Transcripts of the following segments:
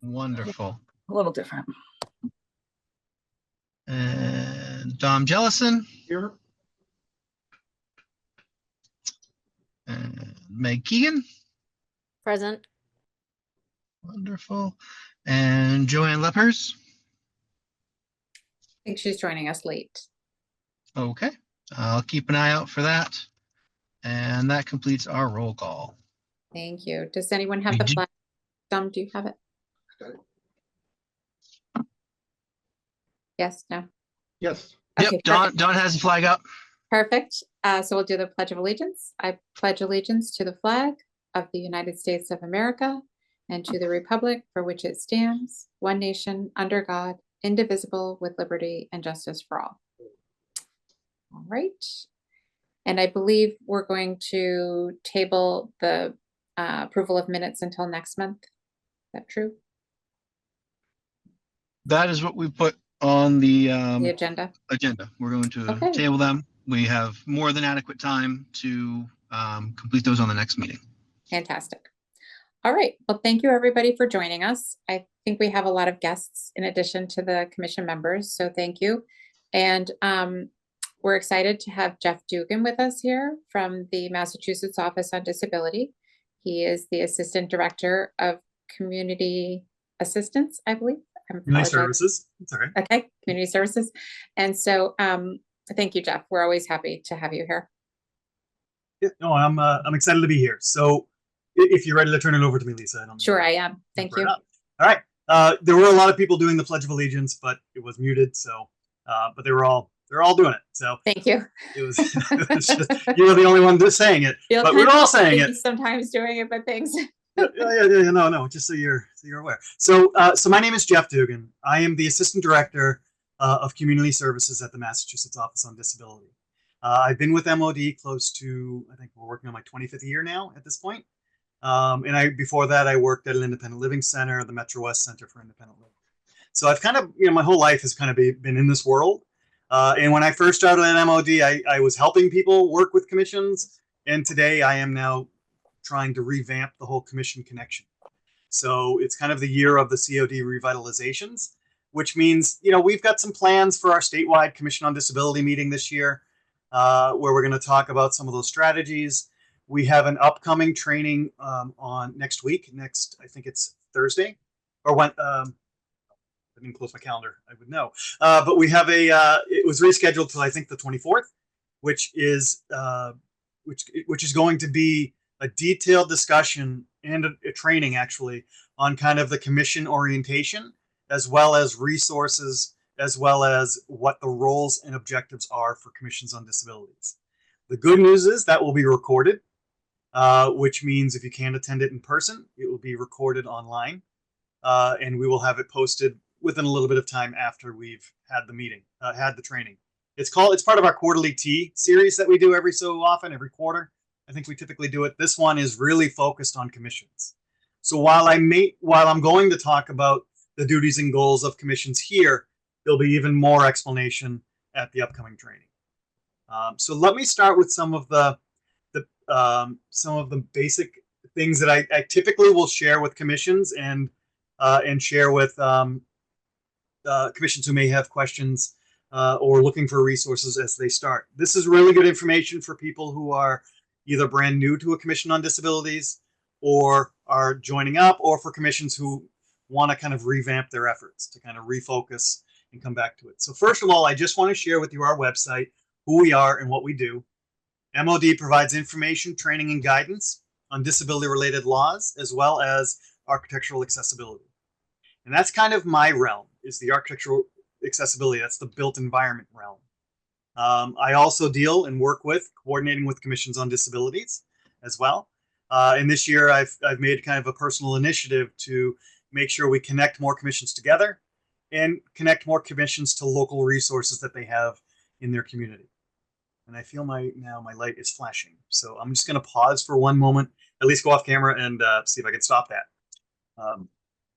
Wonderful. A little different. And Dom Jellison. Here. And Meg Keegan. Present. Wonderful. And Joanne Lepers. I think she's joining us late. Okay. I'll keep an eye out for that. And that completes our roll call. Thank you. Does anyone have the flag? Dom, do you have it? Yes, no? Yes. Okay, Yep, Don has the flag up. perfect. So we'll do the Pledge of Allegiance. I pledge allegiance to the flag of the United States of America and to the republic for which it stands, one nation, under God, indivisible, with liberty and justice for all. All right. And I believe we're going to table the approval of minutes until next month. Is that true? That is what we put on the Agenda. We're going to Okay. table them. We have more than adequate time to complete those on the next meeting. Fantastic. All right. Well, thank you everybody for joining us. I think we have a lot of guests in addition to the commission members, so thank you. And we're excited to have Jeff Dougan with us here from the Massachusetts Office on Disability. He is the Assistant Director of Community Assistance, I believe. Community Services. It's all right. Okay, Community Services. And so thank you, Jeff. We're always happy to have you here. Yeah, no, I'm excited to be here. So if you're ready to turn it over to me, Lisa. Sure, I am. Thank you. All right. There were a lot of people doing the Pledge of Allegiance, but it was muted. So, but they're all doing it. So thank you. It was, it's just, you were the only one just saying it, but we're all saying it. Sometimes doing it, but thanks. Yeah, no, just so you're aware. So my name is Jeff Dougan. I am the Assistant Director of Community Services at the Massachusetts Office on Disability. I've been with MOD close to, I think we're working on my 25th year now at this point. And before that, I worked at an independent living center, the Metro West Center for Independent Living. So I've kind of, my whole life has kind of been in this world. And when I first started at MOD, I was helping people work with commissions. And today I am now trying to revamp the whole commission connection. So it's kind of the year of the COD revitalizations, which means, we've got some plans for our statewide Commission on Disability meeting this year, where we're going to talk about some of those strategies. We have an upcoming training on next week. I think it's Thursday, or when. I didn't close my calendar. I would know. But we have it was rescheduled till I think the 24th, which is going to be a detailed discussion and a training actually on kind of the commission orientation, as well as resources, as well as what the roles and objectives are for commissions on disabilities. The good news is that will be recorded, which means if you can't attend it in person, it will be recorded online, and we will have it posted within a little bit of time after we've had the meeting, had the training. It's part of our quarterly tea series that we do every so often, every quarter. I think we typically do it. This one is really focused on commissions. So while I'm going to talk about the duties and goals of commissions here, there'll be even more explanation at the upcoming training. So let me start with some of the basic things that I typically will share with commissions and share with commissions who may have questions or looking for resources as they start. This is really good information for people who are either brand new to a commission on disabilities or are joining up, or for commissions who want to kind of revamp their efforts to kind of refocus and come back to it. So first of all, I just want to share with you our website, who we are and what we do. MOD provides information, training, and guidance on disability-related laws, as well as architectural accessibility. And that's kind of my realm, is the architectural accessibility. That's the built environment realm. I also deal and work with coordinating with commissions on disabilities as well. And this year I've made kind of a personal initiative to make sure we connect more commissions together and connect more commissions to local resources that they have in their community. And I feel my light is flashing. So I'm just going to pause for one moment, at least go off camera and see if I can stop that.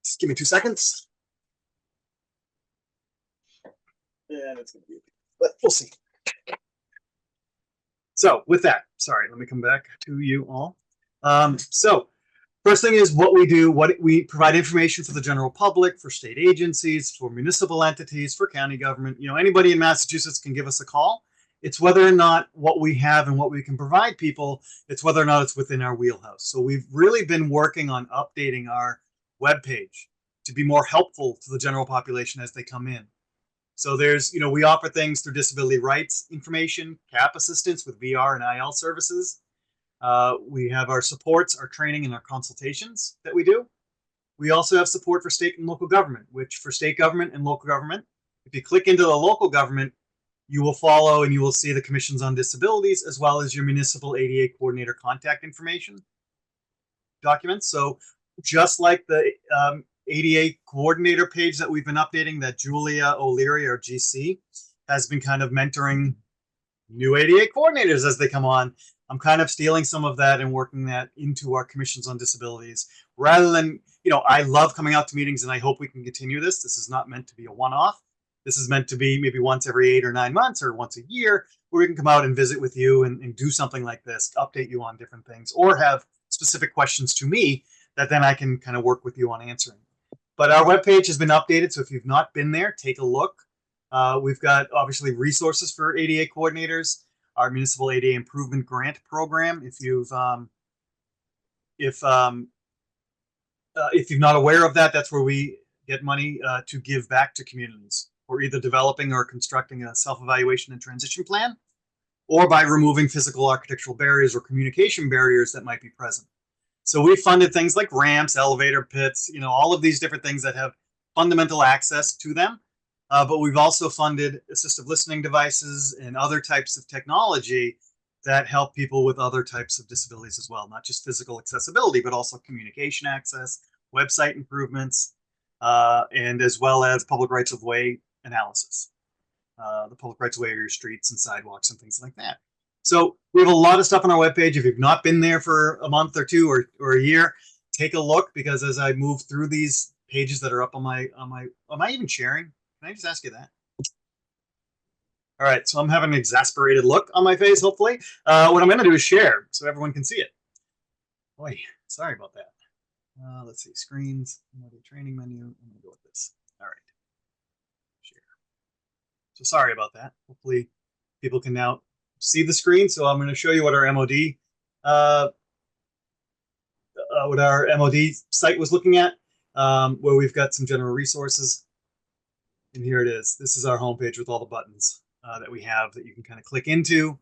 Just give me 2 seconds. Yeah, that's going to be, but we'll see. So with that, sorry, let me come back to you all. So First thing is what we do, what we provide information for the general public, for state agencies, for municipal entities, for county government. You know, anybody in Massachusetts can give us a call. It's whether or not what we have and what we can provide people, it's whether or not it's within our wheelhouse. So we've really been working on updating our webpage to be more helpful to the general population as they come in. So there's, you know, we offer things through disability rights information, CAP assistance with VR and IL services. We have our supports, our training, and our consultations that we do. We also have support for state and local government, which for state government and local government, if you click into the local government, you will follow and you will see the commissions on disabilities as well as your municipal ADA coordinator contact information documents. So just like the ADA coordinator page that we've been updating, that Julia O'Leary, or GC, has been kind of mentoring new ADA coordinators as they come on. I'm kind of stealing some of that and working that into our commissions on disabilities rather than, you know, I love coming out to meetings and I hope we can continue this. This is not meant to be a one-off. This is meant to be maybe once every 8 or 9 months or once a year where we can come out and visit with you and do something like this, update you on different things or have specific questions to me that then I can kind of work with you on answering. But our webpage has been updated. So if you've not been there, take a look. We've got obviously resources for ADA coordinators. Our municipal ADA improvement grant program. If you're not aware of that, that's where we get money to give back to communities for either developing or constructing a self-evaluation and transition plan, or by removing physical architectural barriers or communication barriers that might be present. So we funded things like ramps, elevator pits, you know, all of these different things that have fundamental access to them. But we've also funded assistive listening devices and other types of technology that help people with other types of disabilities as well, not just physical accessibility, but also communication access, website improvements, and as well as public rights of way analysis, the public rights of way of your streets and sidewalks and things like that. So we have a lot of stuff on our webpage. If you've not been there for a month or two or a year, take a look, because as I move through these pages that are up am I even sharing? Can I just ask you that? All right, so I'm having an exasperated look on my face, hopefully. What I'm going to do is share so everyone can see it. Boy, sorry about that. Let's see, screens, another training menu. I'm going to go with this. All right, share. So sorry about that. Hopefully people can now see the screen. So I'm going to show you what our MOD site was looking at, where we've got some general resources. And here it is. This is our homepage with all the buttons that we have that you can kind of click into.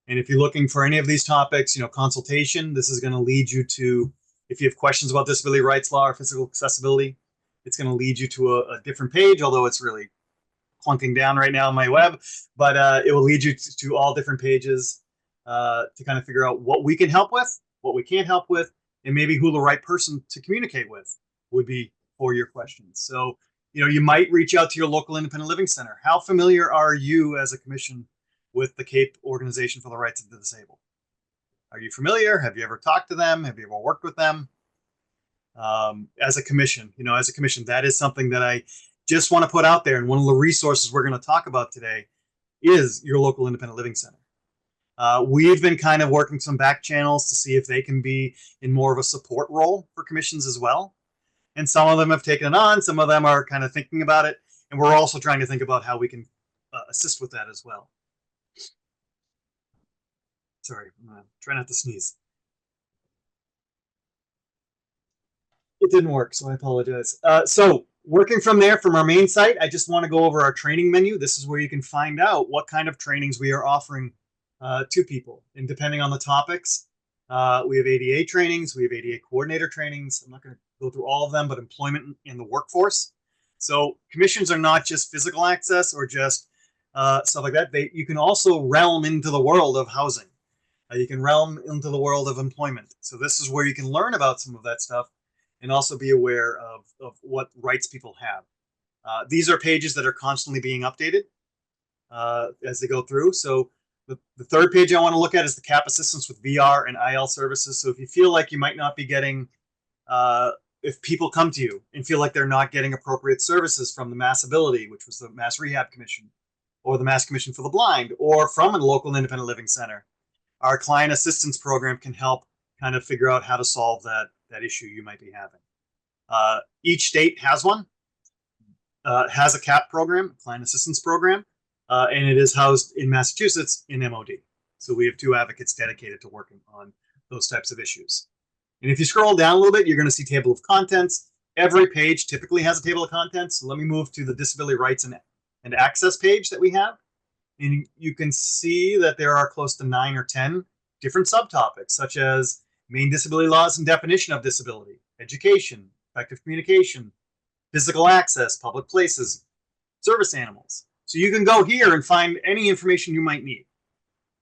And if you're looking for any of these topics, you know, consultation, this is going to lead you to, if you have questions about disability rights law or physical accessibility, it's going to lead you to a different page, although it's really clunking down right now on my web. But it will lead you to all different pages to kind of figure out what we can help with, what we can't help with, and maybe who the right person to communicate with would be for your questions. So, you know, you might reach out to your local independent living center. How familiar are you as a commission with the CAPE Organization for the Rights of the Disabled? Are you familiar? Have you ever talked to them? Have you ever worked with them? As a commission, you know, as a commission, that is something that I just want to put out there. And one of the resources we're going to talk about today is your local independent living center. We've been kind of working some back channels to see if they can be in more of a support role for commissions as well. And some of them have taken it on. Some of them are kind of thinking about it. And we're also trying to think about how we can assist with that as well. Sorry, I'm gonna try not to sneeze. It didn't work, so I apologize. So working from there, from our main site, I just want to go over our training menu. This is where you can find out what kind of trainings we are offering to people. And depending on the topics, we have ADA trainings, we have ADA coordinator trainings. I'm not going to go through all of them, but employment in the workforce. So commissions are not just physical access or just stuff like that. You can also realm into the world of housing. You can realm into the world of employment. So this is where you can learn about some of that stuff and also be aware of what rights people have. These are pages that are constantly being updated as they go through. So the third page I want to look at is the CAP assistance with VR and IL services. So if you feel like you might not be getting, if people come to you and feel like they're not getting appropriate services from the Mass Ability, which was the Mass Rehab Commission, or the Mass Commission for the Blind, or from a local independent living center, our client assistance program can help kind of figure out how to solve that that issue you might be having. Each state has one, has a CAP program, client assistance program, and it is housed in Massachusetts in MOD. So we have 2 advocates dedicated to working on those types of issues. And if you scroll down a little bit, you're going to see table of contents. Every page typically has a table of contents. So let me move to the disability rights and access page that we have. And you can see that there are close to 9 or 10 different subtopics, such as main disability laws and definition of disability, education, effective communication, physical access, public places, service animals. So you can go here and find any information you might need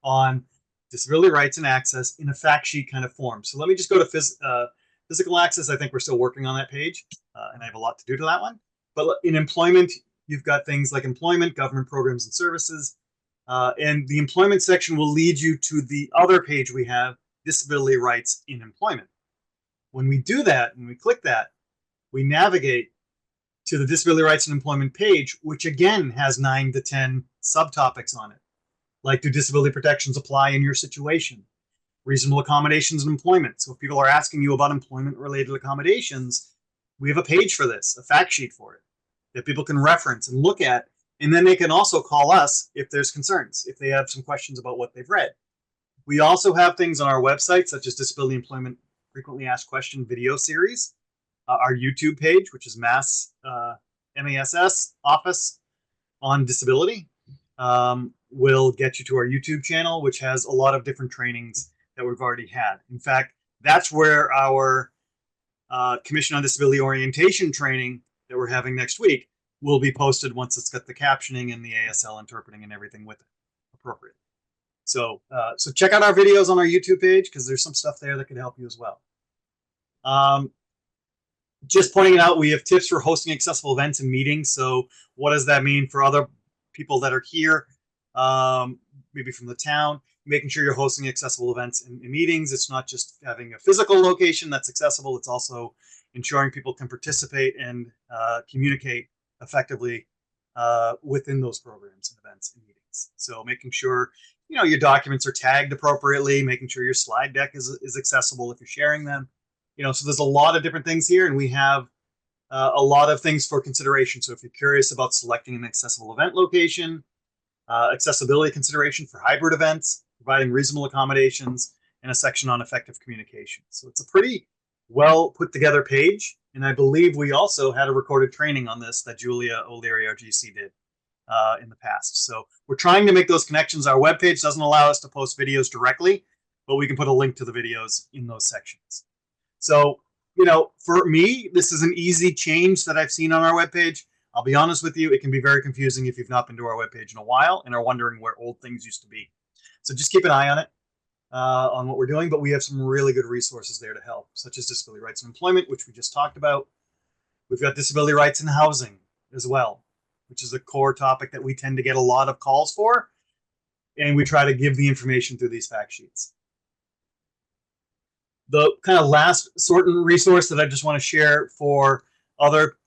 on disability rights and access in a fact sheet kind of form. So let me just go to physical access. I think we're still working on that page, and I have a lot to do to that one. But in employment, you've got things like employment, government programs and services, and the employment section will lead you to the other page we have, disability rights in employment. When we do that, when we click that, we navigate to the disability rights and employment page, which again has 9 to 10 subtopics on it. Like, do disability protections apply in your situation? Reasonable accommodations in employment. So if people are asking you about employment-related accommodations, we have a page for this, a fact sheet for it, that people can reference and look at, and then they can also call us if there's concerns, if they have some questions about what they've read. We also have things on our website, such as Disability Employment Frequently Asked Question video series, our YouTube page, which is MASS Office on Disability, will get you to our YouTube channel, which has a lot of different trainings that we've already had. In fact, that's where our Commission on Disability Orientation training that we're having next week will be posted once it's got the captioning and the ASL interpreting and everything with it appropriate. So check out our videos on our YouTube page, because there's some stuff there that can help you as well. Just pointing it out, we have tips for hosting accessible events and meetings. So what does that mean for other people that are here, maybe from the town? Making sure you're hosting accessible events and meetings. It's not just having a physical location that's accessible. It's also ensuring people can participate and communicate effectively within those programs and events and meetings. So making sure, you know, your documents are tagged appropriately, making sure your slide deck is accessible if you're sharing them. You know, so there's a lot of different things here, and we have a lot of things for consideration. So if you're curious about selecting an accessible event location, accessibility consideration for hybrid events, providing reasonable accommodations, and a section on effective communication. So it's a pretty well put together page. And I believe we also had a recorded training on this that Julia O'Leary, our GC, did in the past. So we're trying to make those connections. Our webpage doesn't allow us to post videos directly, but we can put a link to the videos in those sections. So, you know, for me, this is an easy change that I've seen on our webpage. I'll be honest with you, it can be very confusing if you've not been to our webpage in a while and are wondering where old things used to be. So just keep an eye on it, on what we're doing, but we have some really good resources there to help, such as disability rights and employment, which we just talked about. We've got disability rights and housing as well, which is a core topic that we tend to get a lot of calls for, and we try to give the information through these fact sheets. The kind of last sort of resource that I just want to share for other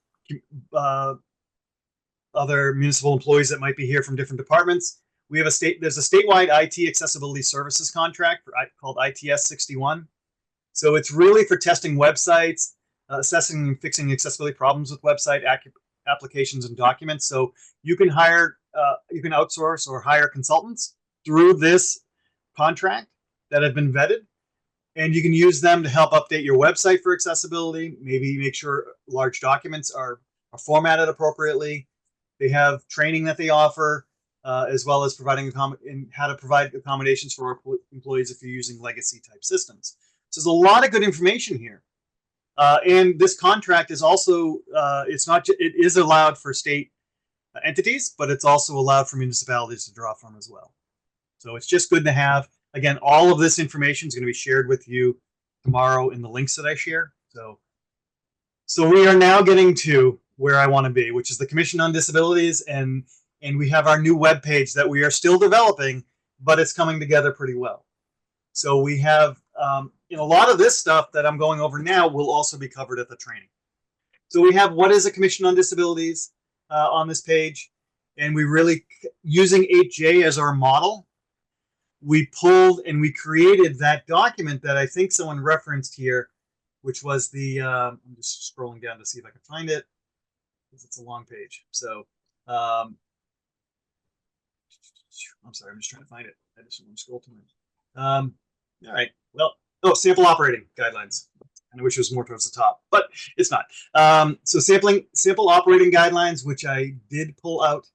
municipal employees that might be here from different departments. We have there's a statewide IT accessibility services contract called ITS 61. So it's really for testing websites, assessing and fixing accessibility problems with website applications and documents. So you can hire, you can outsource or hire consultants through this contract that have been vetted. And you can use them to help update your website for accessibility, maybe make sure large documents are formatted appropriately. They have training that they offer, as well as providing how to provide accommodations for employees if you're using legacy type systems. So there's a lot of good information here. And this contract is also, it is allowed for state entities, but it's also allowed for municipalities to draw from as well. So it's just good to have. Again, all of this information is going to be shared with you tomorrow in the links that I share. So we are now getting to where I want to be, which is the Commission on Disabilities, and we have our new webpage that we are still developing, but it's coming together pretty well. So we have, a lot of this stuff that I'm going over now will also be covered at the training. So we have what is a Commission on Disabilities on this page, and we really, using 8J as our model, we pulled and we created that document that I think someone referenced here which was the, I'm just scrolling down to see if I can find it, because it's a long page. So, I'm sorry, I'm just trying to find it. I just want to scroll to it. All right, well, oh, sample operating guidelines. And I wish it was more towards the top, but it's not. So sample operating guidelines, which I did pull out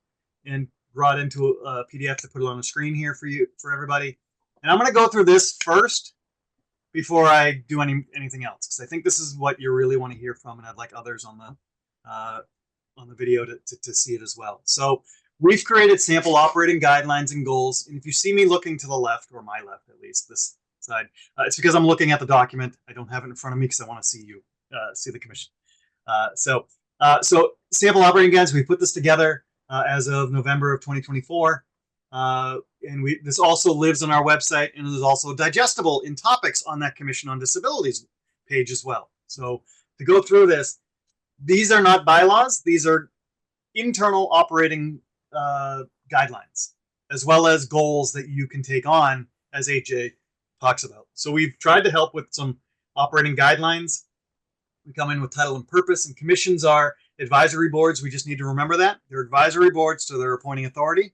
and brought into a PDF to put it on the screen here for everybody. And I'm going to go through this first before I do anything else, because I think this is what you really want to hear from, and I'd like others on the video to see it as well. So we've created sample operating guidelines and goals, and if you see me looking to the left, or my left at least, this side, it's because I'm looking at the document. I don't have it in front of me because I want to see you see the commission. So sample operating guides, we put this together as of November of 2024. And this also lives on our website, and it is also digestible in topics on that Commission on Disabilities page as well. So to go through this, these are not bylaws. These are internal operating guidelines, as well as goals that you can take on, as AJ talks about. So we've tried to help with some operating guidelines. We come in with title and purpose, and commissions are advisory boards. We just need to remember that. They're advisory boards to their appointing authority,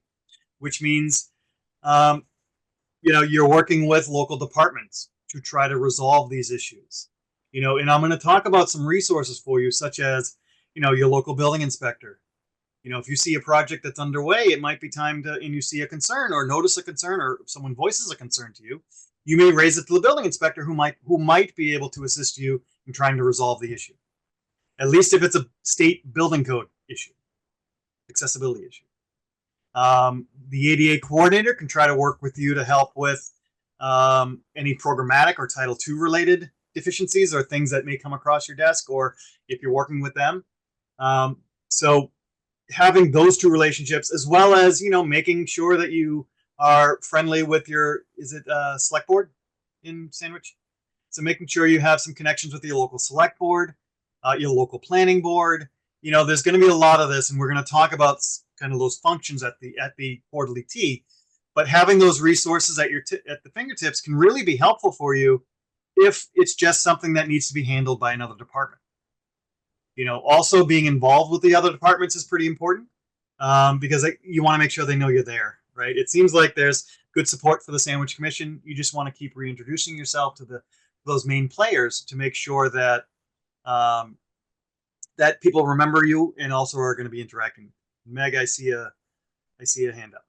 which means you're working with local departments to try to resolve these issues. And I'm going to talk about some resources for you, such as, your local building inspector. If you see a project that's underway, it might be time to, and you see a concern or notice a concern, or if someone voices a concern to you, you may raise it to the building inspector, who might be able to assist you in trying to resolve the issue. At least if it's a state building code issue, accessibility issue. The ADA coordinator can try to work with you to help with any programmatic or Title II related deficiencies or things that may come across your desk, or if you're working with them. So having those two relationships, as well as, making sure that you are friendly with your, select board in Sandwich? So making sure you have some connections with your local select board, your local planning board. There's going to be a lot of this, and we're going to talk about kind of those functions at the quarterly tea. But having those resources at the fingertips can really be helpful for you if it's just something that needs to be handled by another department. Also being involved with the other departments is pretty important, because you want to make sure they know you're there, right? It seems like there's good support for the Sandwich Commission. You just want to keep reintroducing yourself to those main players to make sure that that people remember you and also are going to be interacting. Meg, I see a hand up.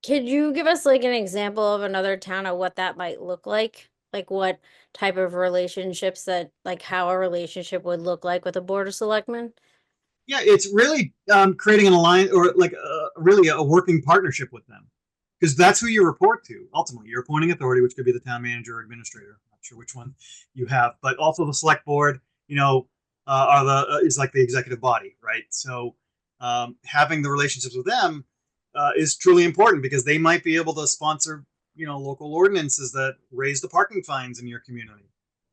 Could you give us like an example of another town of what that might look like? Like what type of relationships how a relationship would look like with a board of selectmen? Yeah, it's really creating an alliance, or really a working partnership with them, because that's who you report to. Ultimately, your appointing authority, which could be the town manager or administrator. I'm not sure which one you have, but also the select board, is like the executive body, right? So having the relationships with them is truly important, because they might be able to sponsor, local ordinances that raise the parking fines in your community.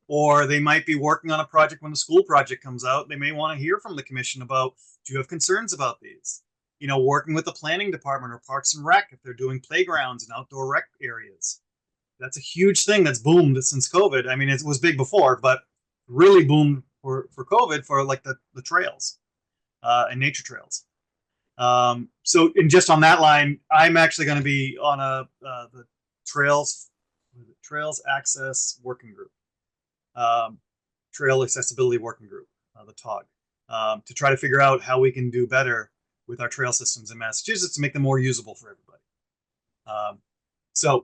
Or they might be working on a project when the school project comes out. They may want to hear from the commission about, do you have concerns about these? Working with the planning department or Parks and Rec if they're doing playgrounds and outdoor rec areas. That's a huge thing that's boomed since COVID. I mean, it was big before, but really boomed for COVID for like the trails and nature trails. So, and just on that line, I'm actually going to be on the Trails Access Working Group. Trail Accessibility Working Group, the TOG, to try to figure out how we can do better with our trail systems in Massachusetts to make them more usable for everybody. So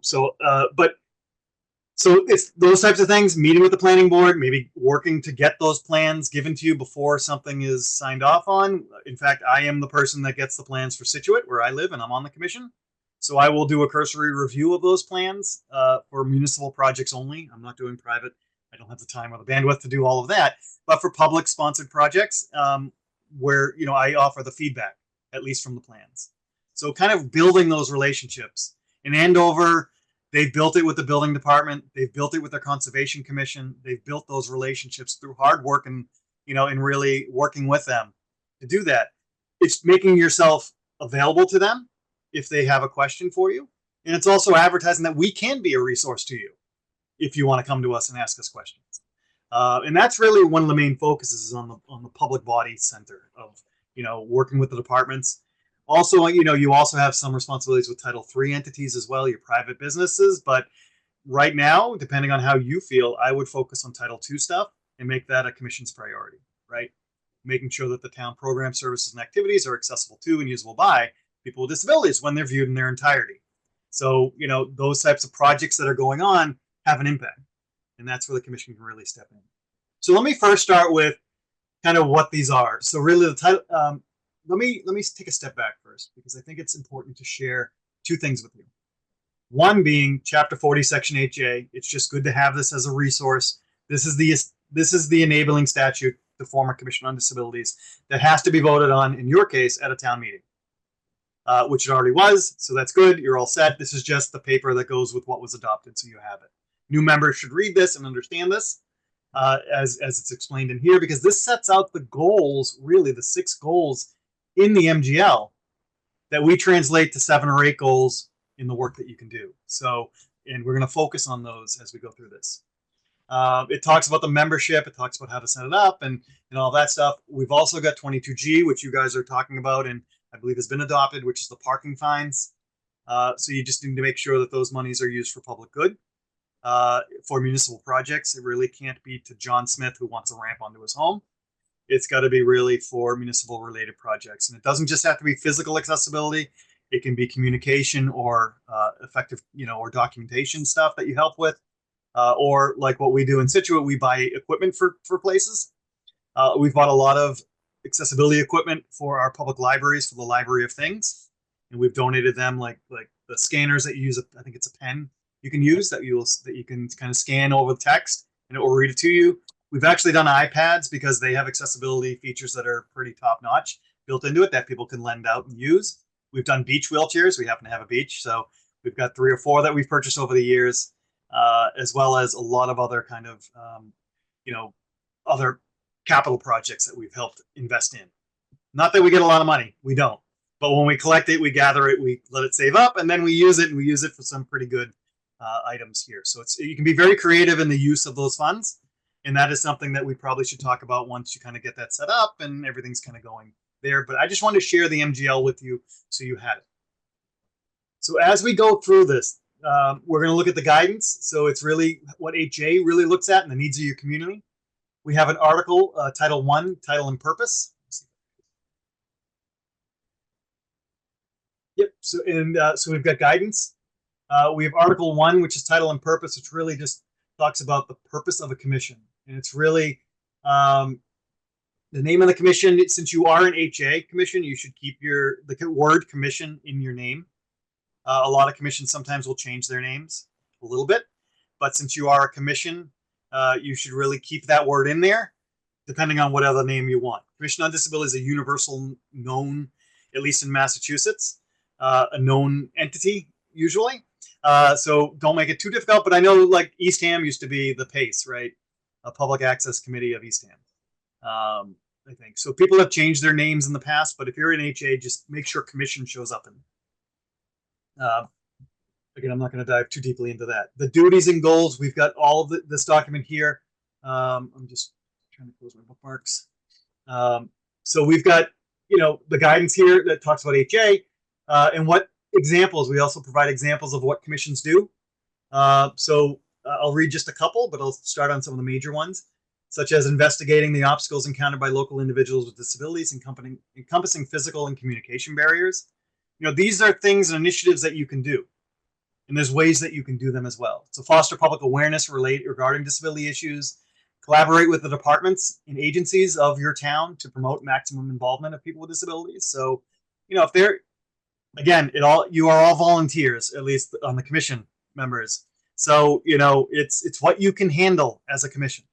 it's those types of things, meeting with the planning board, maybe working to get those plans given to you before something is signed off on. In fact, I am the person that gets the plans for Situate, where I live, and I'm on the commission. So I will do a cursory review of those plans for municipal projects only. I'm not doing private. I don't have the time or the bandwidth to do all of that. But for public sponsored projects, where I offer the feedback, at least from the plans. So kind of building those relationships. In Andover, they've built it with the building department. They've built it with their conservation commission. They've built those relationships through hard work and really working with them to do that. It's making yourself available to them if they have a question for you. And it's also advertising that we can be a resource to you if you want to come to us and ask us questions. And that's really one of the main focuses is on the public body center of, working with the departments. Also, you also have some responsibilities with Title III entities as well, your private businesses. But right now, depending on how you feel, I would focus on Title II stuff and make that a commission's priority, right? Making sure that the town program, services, and activities are accessible to and usable by people with disabilities when they're viewed in their entirety. So, those types of projects that are going on have an impact. And that's where the commission can really step in. So let me first start with kind of what these are. So really the title, let me take a step back first, because I think it's important to share two things with you. One being Chapter 40, Section 8J. It's just good to have this as a resource. This is the enabling statute to form a commission on disabilities that has to be voted on, in your case, at a town meeting, which it already was. So that's good. You're all set. This is just the paper that goes with what was adopted, so you have it. New members should read this and understand this as it's explained in here, because this sets out the goals, really the 6 goals in the MGL that we translate to 7 or 8 goals in the work that you can do. So, and we're going to focus on those as we go through this. It talks about the membership. It talks about how to set it up and all that stuff. We've also got 22G, which you guys are talking about and I believe has been adopted, which is the parking fines. So you just need to make sure that those monies are used for public good. For municipal projects, it really can't be to John Smith who wants a ramp onto his home. It's got to be really for municipal related projects. And it doesn't just have to be physical accessibility. It can be communication or effective, or documentation stuff that you help with. Or like what we do in Situate, we buy equipment for places. We've bought a lot of accessibility equipment for our public libraries, for the Library of Things. And we've donated them like the scanners that you use. I think it's a pen you can use that you can kind of scan over the text and it will read it to you. We've actually done iPads because they have accessibility features that are pretty top notch built into it that people can lend out and use. We've done beach wheelchairs. We happen to have a beach, so we've got 3 or 4 that we've purchased over the years, as well as a lot of other kind of other capital projects that we've helped invest in. Not that we get a lot of money, we don't, but when we collect it, we gather it, we let it save up, and then we use it, and we use it for some pretty good items here. So you can be very creative in the use of those funds, and that is something that we probably should talk about once you kind of get that set up and everything's kind of going there. But I just wanted to share the MGL with you so you had it. So as we go through this, we're going to look at the guidance. So it's really what 8J really looks at and the needs of your community. We have an article, Title I, Title and Purpose. Yep. So we've got guidance. We have Article 1, which is Title and Purpose, which really just talks about the purpose of a commission. And it's really the name of the commission. Since you are an HA commission, you should keep the word commission in your name. A lot of commissions sometimes will change their names a little bit. But since you are a commission, you should really keep that word in there, depending on what other name you want. Commission on Disability is a universal known, at least in Massachusetts, a known entity usually. So don't make it too difficult, but I know like Eastham used to be the PACE, right? A Public Access Committee of Eastham, I think. So people have changed their names in the past, but if you're in HA, just make sure commission shows up in. Again, I'm not going to dive too deeply into that. The duties and goals, we've got all of this document here. I'm just trying to close my bookmarks. So we've got, the guidance here that talks about HA and what examples. We also provide examples of what commissions do. So I'll read just a couple, but I'll start on some of the major ones, such as investigating the obstacles encountered by local individuals with disabilities, encompassing physical and communication barriers. These are things and initiatives that you can do. And there's ways that you can do them as well. So foster public awareness regarding disability issues, collaborate with the departments and agencies of your town to promote maximum involvement of people with disabilities. So, if they're, again, you are all volunteers, at least on the commission members. So, it's what you can handle as a commission.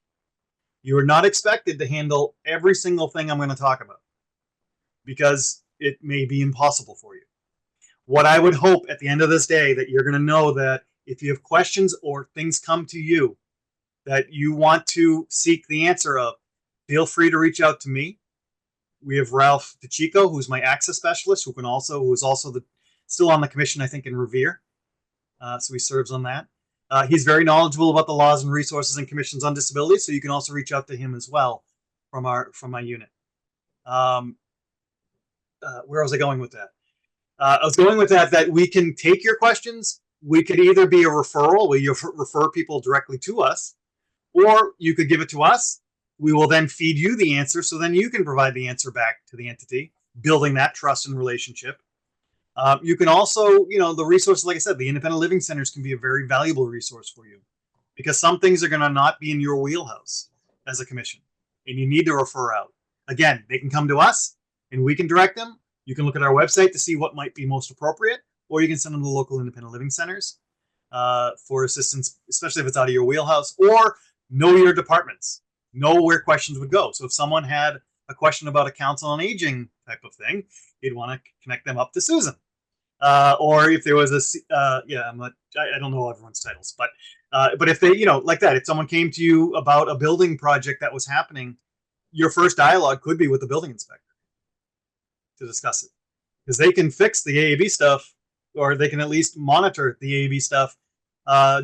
You are not expected to handle every single thing I'm going to talk about because it may be impossible for you. What I would hope at the end of this day that you're going to know that if you have questions or things come to you that you want to seek the answer of, feel free to reach out to me. We have Ralph DeChico, who's my access specialist, who is also still on the commission, I think, in Revere. So he serves on that. He's very knowledgeable about the laws and resources and commissions on disability, so you can also reach out to him as well from my unit. Where was I going with that? I was going with that we can take your questions. We could either be a referral where you refer people directly to us, or you could give it to us. We will then feed you the answer, so then you can provide the answer back to the entity, building that trust and relationship. You can also, the resources, like I said, the independent living centers can be a very valuable resource for you, because some things are going to not be in your wheelhouse as a commission, and you need to refer out. Again, they can come to us and we can direct them. You can look at our website to see what might be most appropriate, or you can send them to the local independent living centers for assistance, especially if it's out of your wheelhouse, or know your departments, know where questions would go. So if someone had a question about a council on aging type of thing, you'd want to connect them up to Susan. Or if there was I don't know everyone's titles, but if they, like that, if someone came to you about a building project that was happening, your first dialogue could be with the building inspector to discuss it, because they can fix the AAB stuff, or they can at least monitor the AAB stuff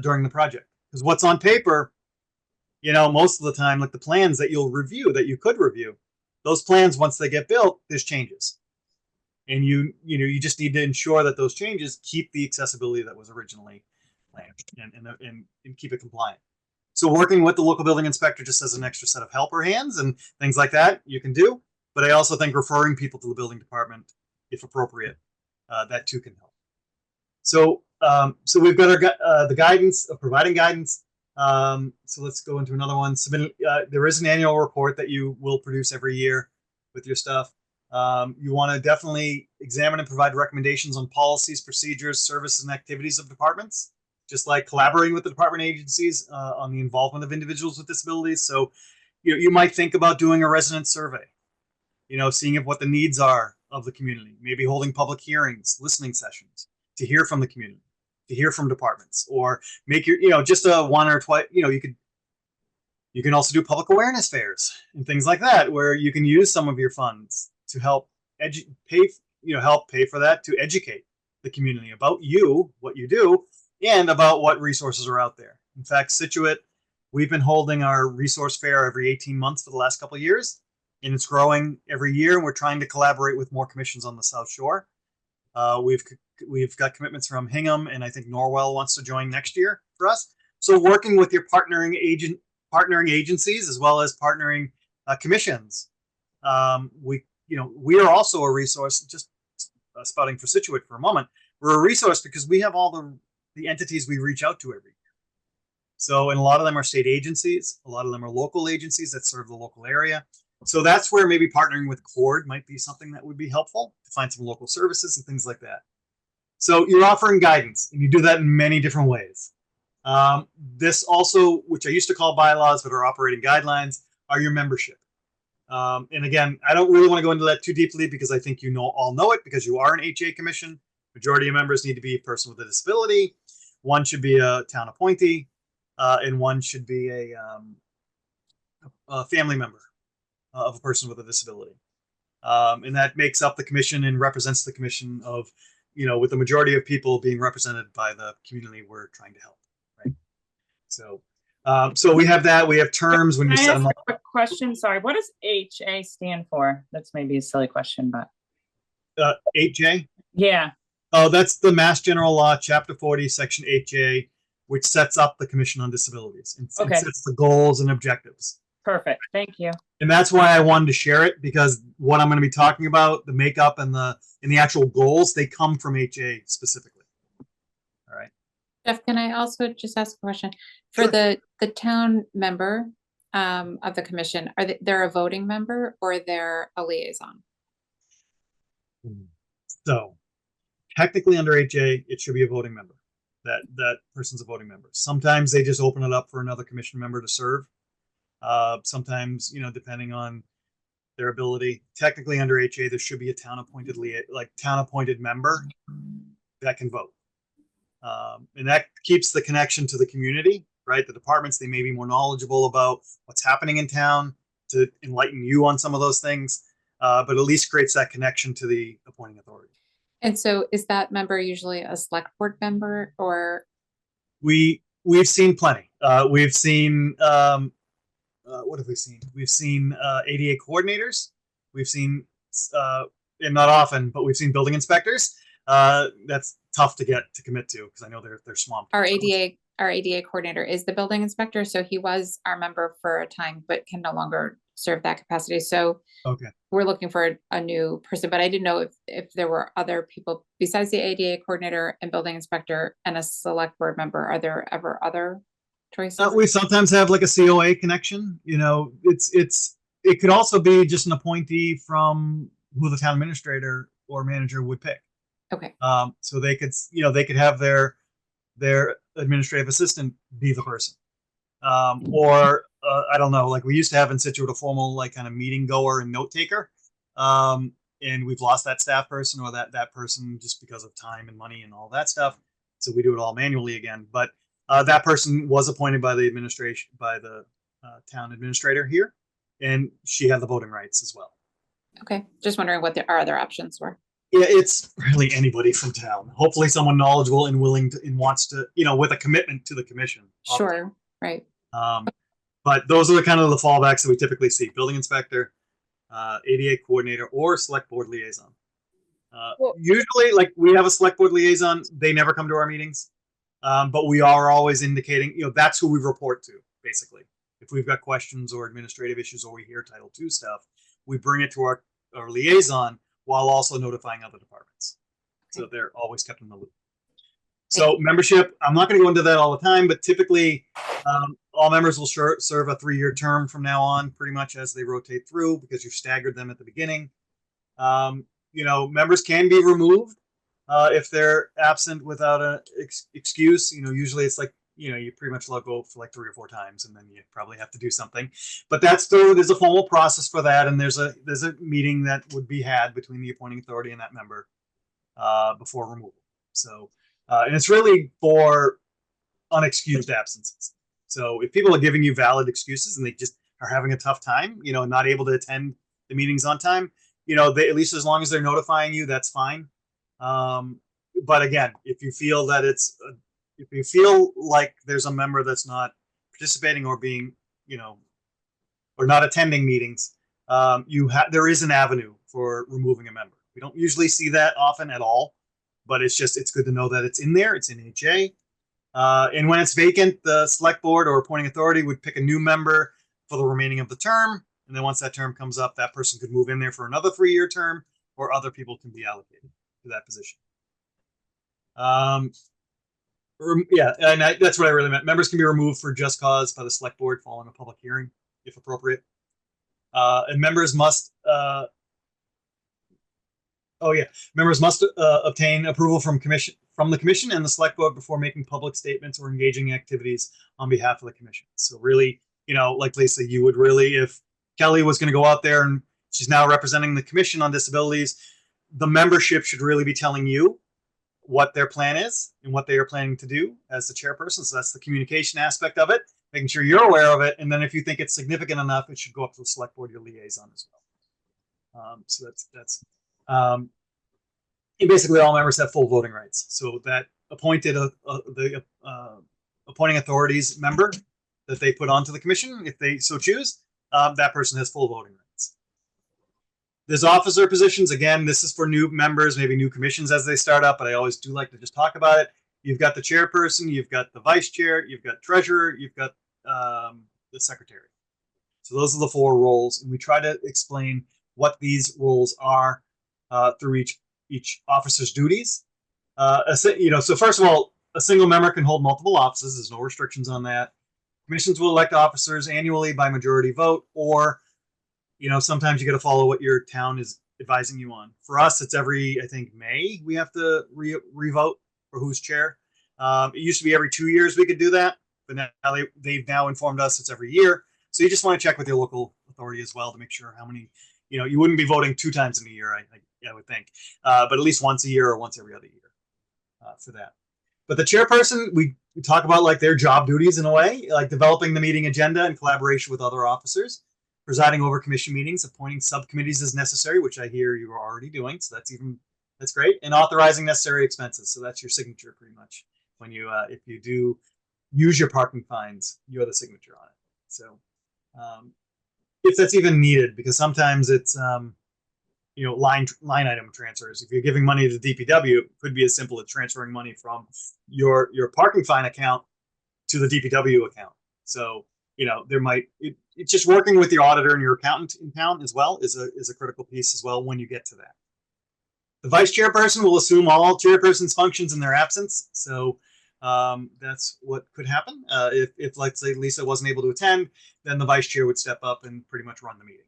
during the project. Because what's on paper, most of the time, like the plans that you could review, those plans, once they get built, there's changes. And you just need to ensure that those changes keep the accessibility that was originally planned and keep it compliant. So working with the local building inspector just as an extra set of helper hands and things like that, you can do. But I also think referring people to the building department, if appropriate, that too can help. So we've got the guidance of providing guidance. So let's go into another one. There is an annual report that you will produce every year with your stuff. You want to definitely examine and provide recommendations on policies, procedures, services, and activities of departments, just like collaborating with the department agencies on the involvement of individuals with disabilities. So you might think about doing a resident survey, seeing what the needs are of the community, maybe holding public hearings, listening sessions to hear from the community, to hear from departments, or make your, just a one or twice, you can also do public awareness fairs and things like that, where you can use some of your funds to help pay for that, to educate the community about what you do, and about what resources are out there. In fact, Scituate, we've been holding our resource fair every 18 months for the last couple of years, and it's growing every year. And we're trying to collaborate with more commissions on the South Shore. We've got commitments from Hingham, and I think Norwell wants to join next year for us. So working with your partnering agencies as well as partnering commissions, we are also a resource. Just spouting for Scituate for a moment, we're a resource because we have all the entities we reach out to every year. So, and a lot of them are state agencies, a lot of them are local agencies that serve the local area. So that's where maybe partnering with CORD might be something that would be helpful to find some local services and things like that. So you're offering guidance, and you do that in many different ways. This also, which I used to call bylaws, but are operating guidelines, are your membership. And again, I don't really want to go into that too deeply, because I think all know it, because you are an HA commission. Majority of members need to be a person with a disability. One should be a town appointee, and one should be a family member of a person with a disability. And that makes up the commission and represents the commission of, with the majority of people being represented by the community we're trying to help, right? So, so we have that. We have terms when you set them up. A quick question. Sorry, what does HA stand for? That's maybe a silly question, but 8J. Yeah. Oh, that's the Mass General Law, Chapter 40, Section 8J, which sets up the Commission on Disabilities and sets the goals and objectives. Perfect. Thank you. And that's why I wanted to share it, because what I'm going to be talking about, the makeup and the actual goals, they come from HA specifically. All right. Jeff, can I also just ask a question? For the town member of the commission, they're a voting member or they're a liaison? So technically under HA, it should be a voting member. That person's a voting member. Sometimes they just open it up for another commission member to serve. Sometimes, depending on their ability. Technically under HA, there should be a town appointed member that can vote. And that keeps the connection to the community, right? The departments, they may be more knowledgeable about what's happening in town to enlighten you on some of those things, but at least creates that connection to the appointing authority. And so is that member usually a select board member, or? We We've seen plenty. We've seen what have we seen? We've seen ADA coordinators. We've seen, and not often, but we've seen building inspectors. That's tough to get to commit to because I know they're swamped. Our ADA coordinator is the building inspector, so he was our member for a time, but can no longer serve that capacity. So Okay. we're looking for a new person, but I didn't know if there were other people besides the ADA coordinator and building inspector and a select board member. Are there ever other choices? We sometimes have like a COA connection. You know, it could also be just an appointee from who the town administrator or manager would pick. Okay. So they could, you know, they could have their administrative assistant be the person, or I don't know. Like we used to have in Situate a formal like kind of meeting goer and note taker, and we've lost that staff person or that person just because of time and money and all that stuff. So we do it all manually again. But that person was appointed by the administration by the town administrator here, and she had the voting rights as well. Okay. Just wondering what our other options were. Yeah, it's really anybody from town. Hopefully someone knowledgeable and willing to and wants to, you know, with a commitment to the commission. Sure. Right. But those are the kind of the fallbacks that we typically see: building inspector, ADA coordinator, or select board liaison. Usually, like we have a select board liaison. They never come to our meetings, but we are always indicating, you know, that's who we report to. Basically, if we've got questions or administrative issues, or we hear Title II stuff, we bring it to our liaison, while also notifying other departments. So they're always kept in the loop. So membership, I'm not going to go into that all the time, but typically all members will serve a 3-year term from now on, pretty much as they rotate through, because you've staggered them at the beginning. You know, members can be removed if they're absent without an excuse. You know, usually it's like, you know, you pretty much let go for like 3 or 4 times, and then you probably have to do something. But there's a formal process for that, and there's a meeting that would be had between the appointing authority and that member before removal. So, and it's really for unexcused absences. So if people are giving you valid excuses and they just are having a tough time, you know, not able to attend the meetings on time, you know, they, at least as long as they're notifying you, that's fine. But again, if you feel that if you feel like there's a member that's not participating or being, you know, or not attending meetings, there is an avenue for removing a member. We don't usually see that often at all, but it's good to know that it's in there. It's in HA. And when it's vacant, the select board or appointing authority would pick a new member for the remaining of the term. And then once that term comes up, that person could move in there for another 3-year term, or other people can be allocated to that position. Yeah, and that's what I really meant. Members can be removed for just cause by the select board following a public hearing, if appropriate. And members must, members must obtain approval from the commission and the select board before making public statements or engaging activities on behalf of the commission. So really, you know, like Lisa, you would really, if Kelly was going to go out there and she's now representing the commission on disabilities, the membership should really be telling you what their plan is and what they are planning to do as the chairperson. So that's the communication aspect of it, making sure you're aware of it. And then if you think it's significant enough, it should go up to the select board, your liaison as well. So that's and basically all members have full voting rights. So that appointed the appointing authorities member that they put onto the commission, if they so choose, that person has full voting rights. There's officer positions. Again, this is for new members, maybe new commissions as they start up, but I always do like to just talk about it. You've got the chairperson, you've got the vice chair, you've got treasurer, you've got the secretary. So those are the 4 roles, and we try to explain what these roles are through each officer's duties. You know, so first of all, a single member can hold multiple offices. There's no restrictions on that. Commissions will elect officers annually by majority vote, or, you know, sometimes you got to follow what your town is advising you on. For us, it's every, I think, May we have to re-vote for who's chair. It used to be every 2 years we could do that, but now they've now informed us it's every year. So you just want to check with your local authority as well to make sure how many, you know, you wouldn't be voting 2 times in a year, I would think, but at least once a year or once every other year for that. But the chairperson, we talk about like their job duties in a way, like developing the meeting agenda in collaboration with other officers, presiding over commission meetings, appointing subcommittees as necessary, which I hear you are already doing. So that's great. And authorizing necessary expenses. So that's your signature pretty much when you, if you do use your parking fines, you're the signature on it. So if that's even needed, because sometimes it's line item transfers. If you're giving money to DPW, it could be as simple as transferring money from your parking fine account to the DPW account. So it's just working with your auditor and your accountant in town as well is a critical piece as well when you get to that. The vice chairperson will assume all chairperson's functions in their absence. So that's what could happen. If let's say Lisa wasn't able to attend, then the vice chair would step up and pretty much run the meeting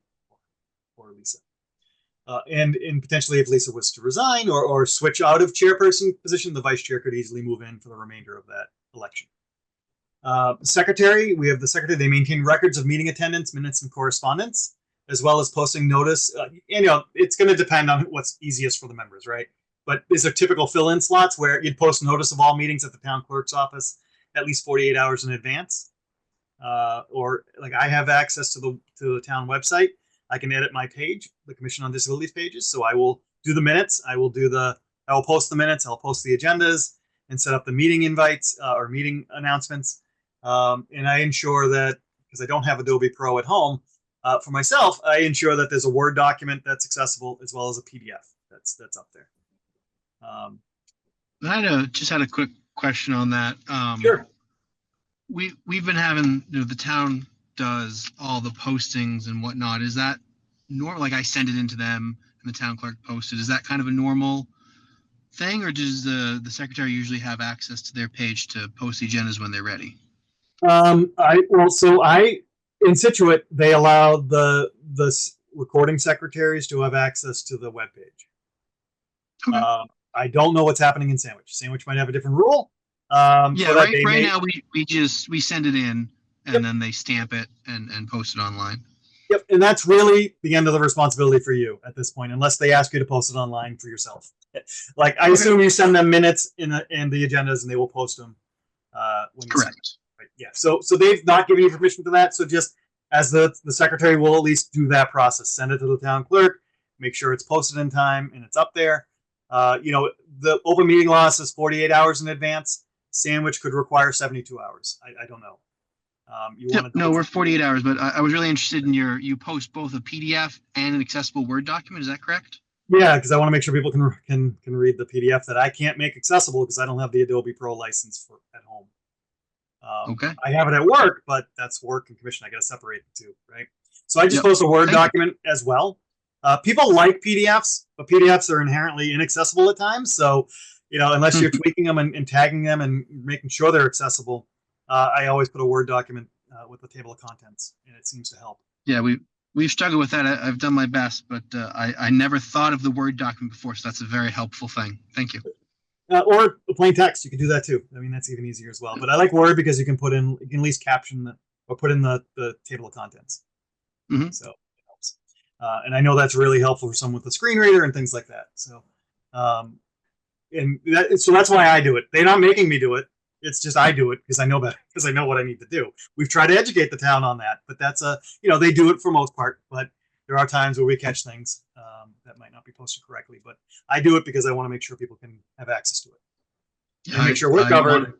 for Lisa. And potentially if Lisa was to resign or switch out of chairperson position, the vice chair could easily move in for the remainder of that election. Secretary, we have the secretary. They maintain records of meeting attendance, minutes, and correspondence, as well as posting notice. It's going to depend on what's easiest for the members, right? But is there typical fill-in slots where you'd post notice of all meetings at the town clerk's office at least 48 hours in advance? Or like I have access to the town website. I can edit my page, the Commission on Disabilities pages. So I will do the minutes. I will post the minutes. I'll post the agendas and set up the meeting invites or meeting announcements. And I ensure that, because I don't have Adobe Pro at home, for myself, I ensure that there's a Word document that's accessible as well as a PDF that's up there. I just had a quick question on that. Sure. We've been having, the town does all the postings and whatnot. Is that normal? Like I send it into them and the town clerk posted. Is that kind of a normal thing, or does the secretary usually have access to their page to post the agendas when they're ready? In Situate, they allow the recording secretaries to have access to the webpage. Okay. I don't know what's happening in Sandwich. Sandwich might have a different rule. Right now we send it in and then they stamp it and post it online. Yep, and that's really the end of the responsibility for you at this point, unless they ask you to post it online for yourself. Like I assume you send them minutes and the agendas, and they will post them. When Correct. Right. Yeah. So they've not given you permission to that. So just as the secretary will at least do that process, send it to the town clerk, make sure it's posted in time and it's up there. The open meeting law says 48 hours in advance. Sandwich could require 72 hours. I don't know. We're 48 hours, but I was really interested in you post both a PDF and an accessible Word document. Is that correct? Yeah, because I want to make sure people can read the PDF that I can't make accessible because I don't have the Adobe Pro license at home. Okay. I have it at work, but that's work and commission. I got to separate the two, right? So I just post a Word document as well. People like PDFs, but PDFs are inherently inaccessible at times. So, unless you're tweaking them and tagging them and making sure they're accessible, I always put a Word document with the table of contents, and it seems to help. Yeah, we've struggled with that. I've done my best, but I never thought of the Word document before, so that's a very helpful thing. Thank you. Or plain text, you can do that too. I mean, that's even easier as well. But I like Word because you can at least caption or put in the table of contents. Mm-hmm. So it helps. And I know that's really helpful for someone with a screen reader and things like that. So, so that's why I do it. They're not making me do it. It's just I do it because I know better, because I know what I need to do. We've tried to educate the town on that, but that's they do it for most part. But there are times where we catch things that might not be posted correctly. But I do it because I want to make sure people can have access to it. And make sure we're covered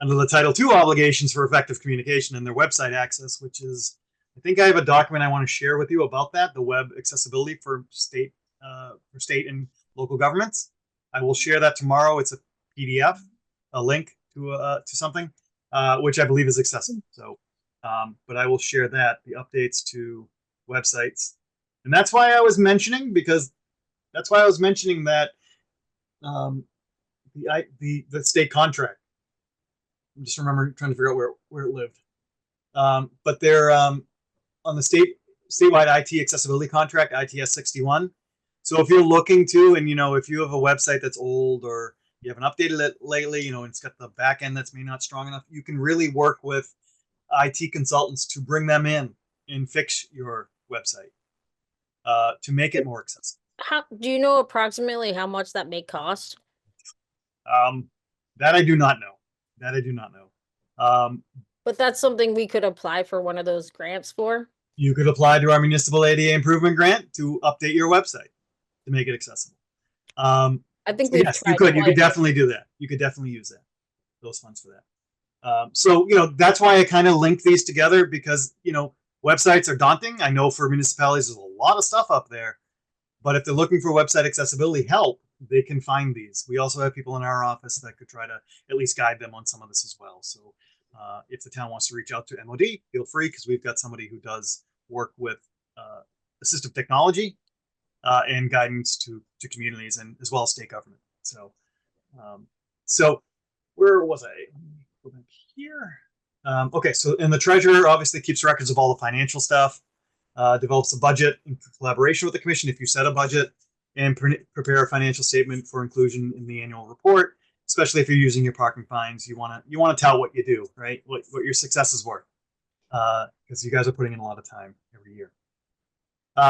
under the Title II obligations for effective communication and their website access, which is, I think I have a document I want to share with you about that, the web accessibility for state and local governments. I will share that tomorrow. It's a PDF, a link to something, which I believe is accessible. So, but I will share that, the updates to websites. And that's why I was mentioning that the state contract. I'm just trying to figure out where it lived. But they're on the statewide IT accessibility contract, ITS 61. So if you're looking to, and if you have a website that's old or you haven't updated it lately, and it's got the back end that's maybe not strong enough, you can really work with IT consultants to bring them in and fix your website to make it more accessible. Do you know approximately how much that may cost? That I do not know. But that's something we could apply for one of those grants for. You could apply to our municipal ADA improvement grant to update your website to make it accessible. I think yes, you could definitely do that. You could definitely use those funds for that. So, that's why I kind of link these together because, websites are daunting. I know for municipalities, there's a lot of stuff up there, but if they're looking for website accessibility help, they can find these. We also have people in our office that could try to at least guide them on some of this as well. So if the town wants to reach out to MOD, feel free, because we've got somebody who does work with assistive technology and guidance to communities and as well as state government. So where was I? Go back here. Okay, so and the treasurer obviously keeps records of all the financial stuff, develops a budget in collaboration with the commission if you set a budget, and prepare a financial statement for inclusion in the annual report. Especially if you're using your parking fines, you want to tout what you do, right? What your successes were, because you guys are putting in a lot of time every year.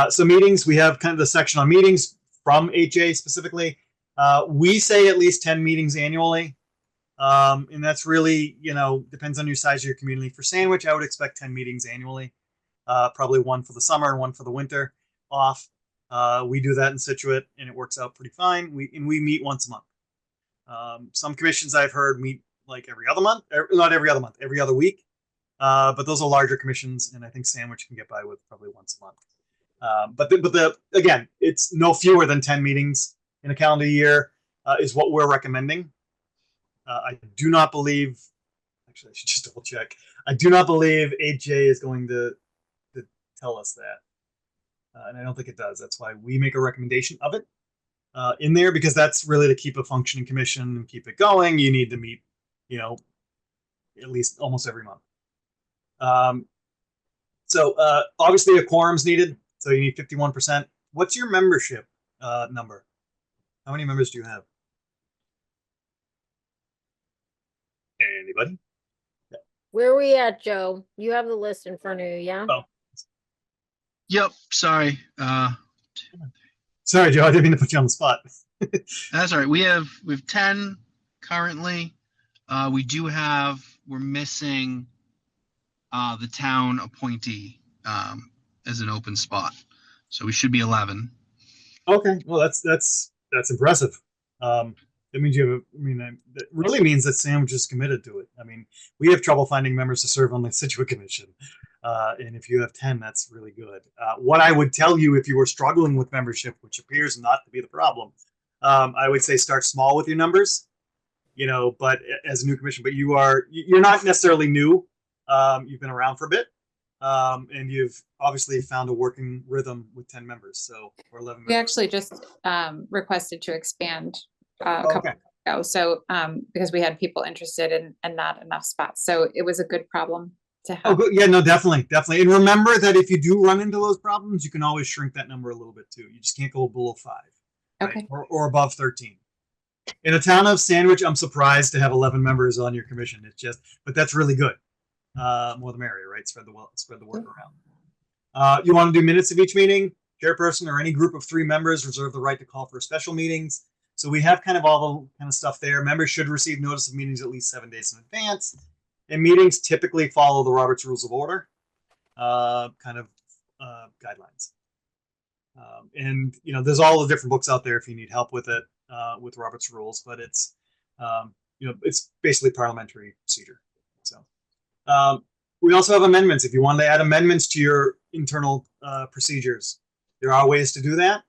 So meetings, we have kind of the section on meetings from HA specifically. We say at least 10 meetings annually. And that's really, depends on your size of your community. For Sandwich, I would expect 10 meetings annually, probably one for the summer and one for the winter off. We do that in Situate and it works out pretty fine. We meet once a month. Some commissions I've heard meet like every other month, not every other month, every other week. But those are larger commissions, and I think Sandwich can get by with probably once a month. But again, it's no fewer than 10 meetings in a calendar year is what we're recommending. I do not believe, actually, I should just double check. I do not believe HJ is going to tell us that. And I don't think it does. That's why we make a recommendation of it in there, because that's really to keep a functioning commission and keep it going. You need to meet, at least almost every month. So obviously a quorum's needed. So you need 51%. What's your membership number? How many members do you have? Anybody? Where are we at, Joe? You have the list in front of you, yeah? Oh. Yep. Sorry. Sorry, Joe. I didn't mean to put you on the spot. That's all right. We have 10 currently. We're missing the town appointee as an open spot. So we should be 11. Okay. Well, that's impressive. That means that really means that Sandwich is committed to it. I mean, we have trouble finding members to serve on the Situate Commission. And if you have 10, that's really good. What I would tell you if you were struggling with membership, which appears not to be the problem, I would say start small with your numbers, but as a new commission, but you're not necessarily new. You've been around for a bit. And you've obviously found a working rhythm with 10 members, or 11 members. We actually just requested to expand a couple ago. So because we had people interested and not enough spots. So it was a good problem to have. Oh, good. Yeah, no, definitely. And remember that if you do run into those problems, you can always shrink that number a little bit too. You just can't go below 5. Okay. Right? Or above 13. In a town of Sandwich, I'm surprised to have 11 members on your commission. But that's really good. More the merrier, right? Spread the word around. You want to do minutes of each meeting? Chairperson or any group of 3 members reserve the right to call for special meetings. So we have kind of all the kind of stuff there. Members should receive notice of meetings at least 7 days in advance. And meetings typically follow the Robert's Rules of Order guidelines. And there's all the different books out there if you need help with it, with Robert's Rules, but it's it's basically parliamentary procedure. So we also have amendments. If you wanted to add amendments to your internal procedures, there are ways to do that.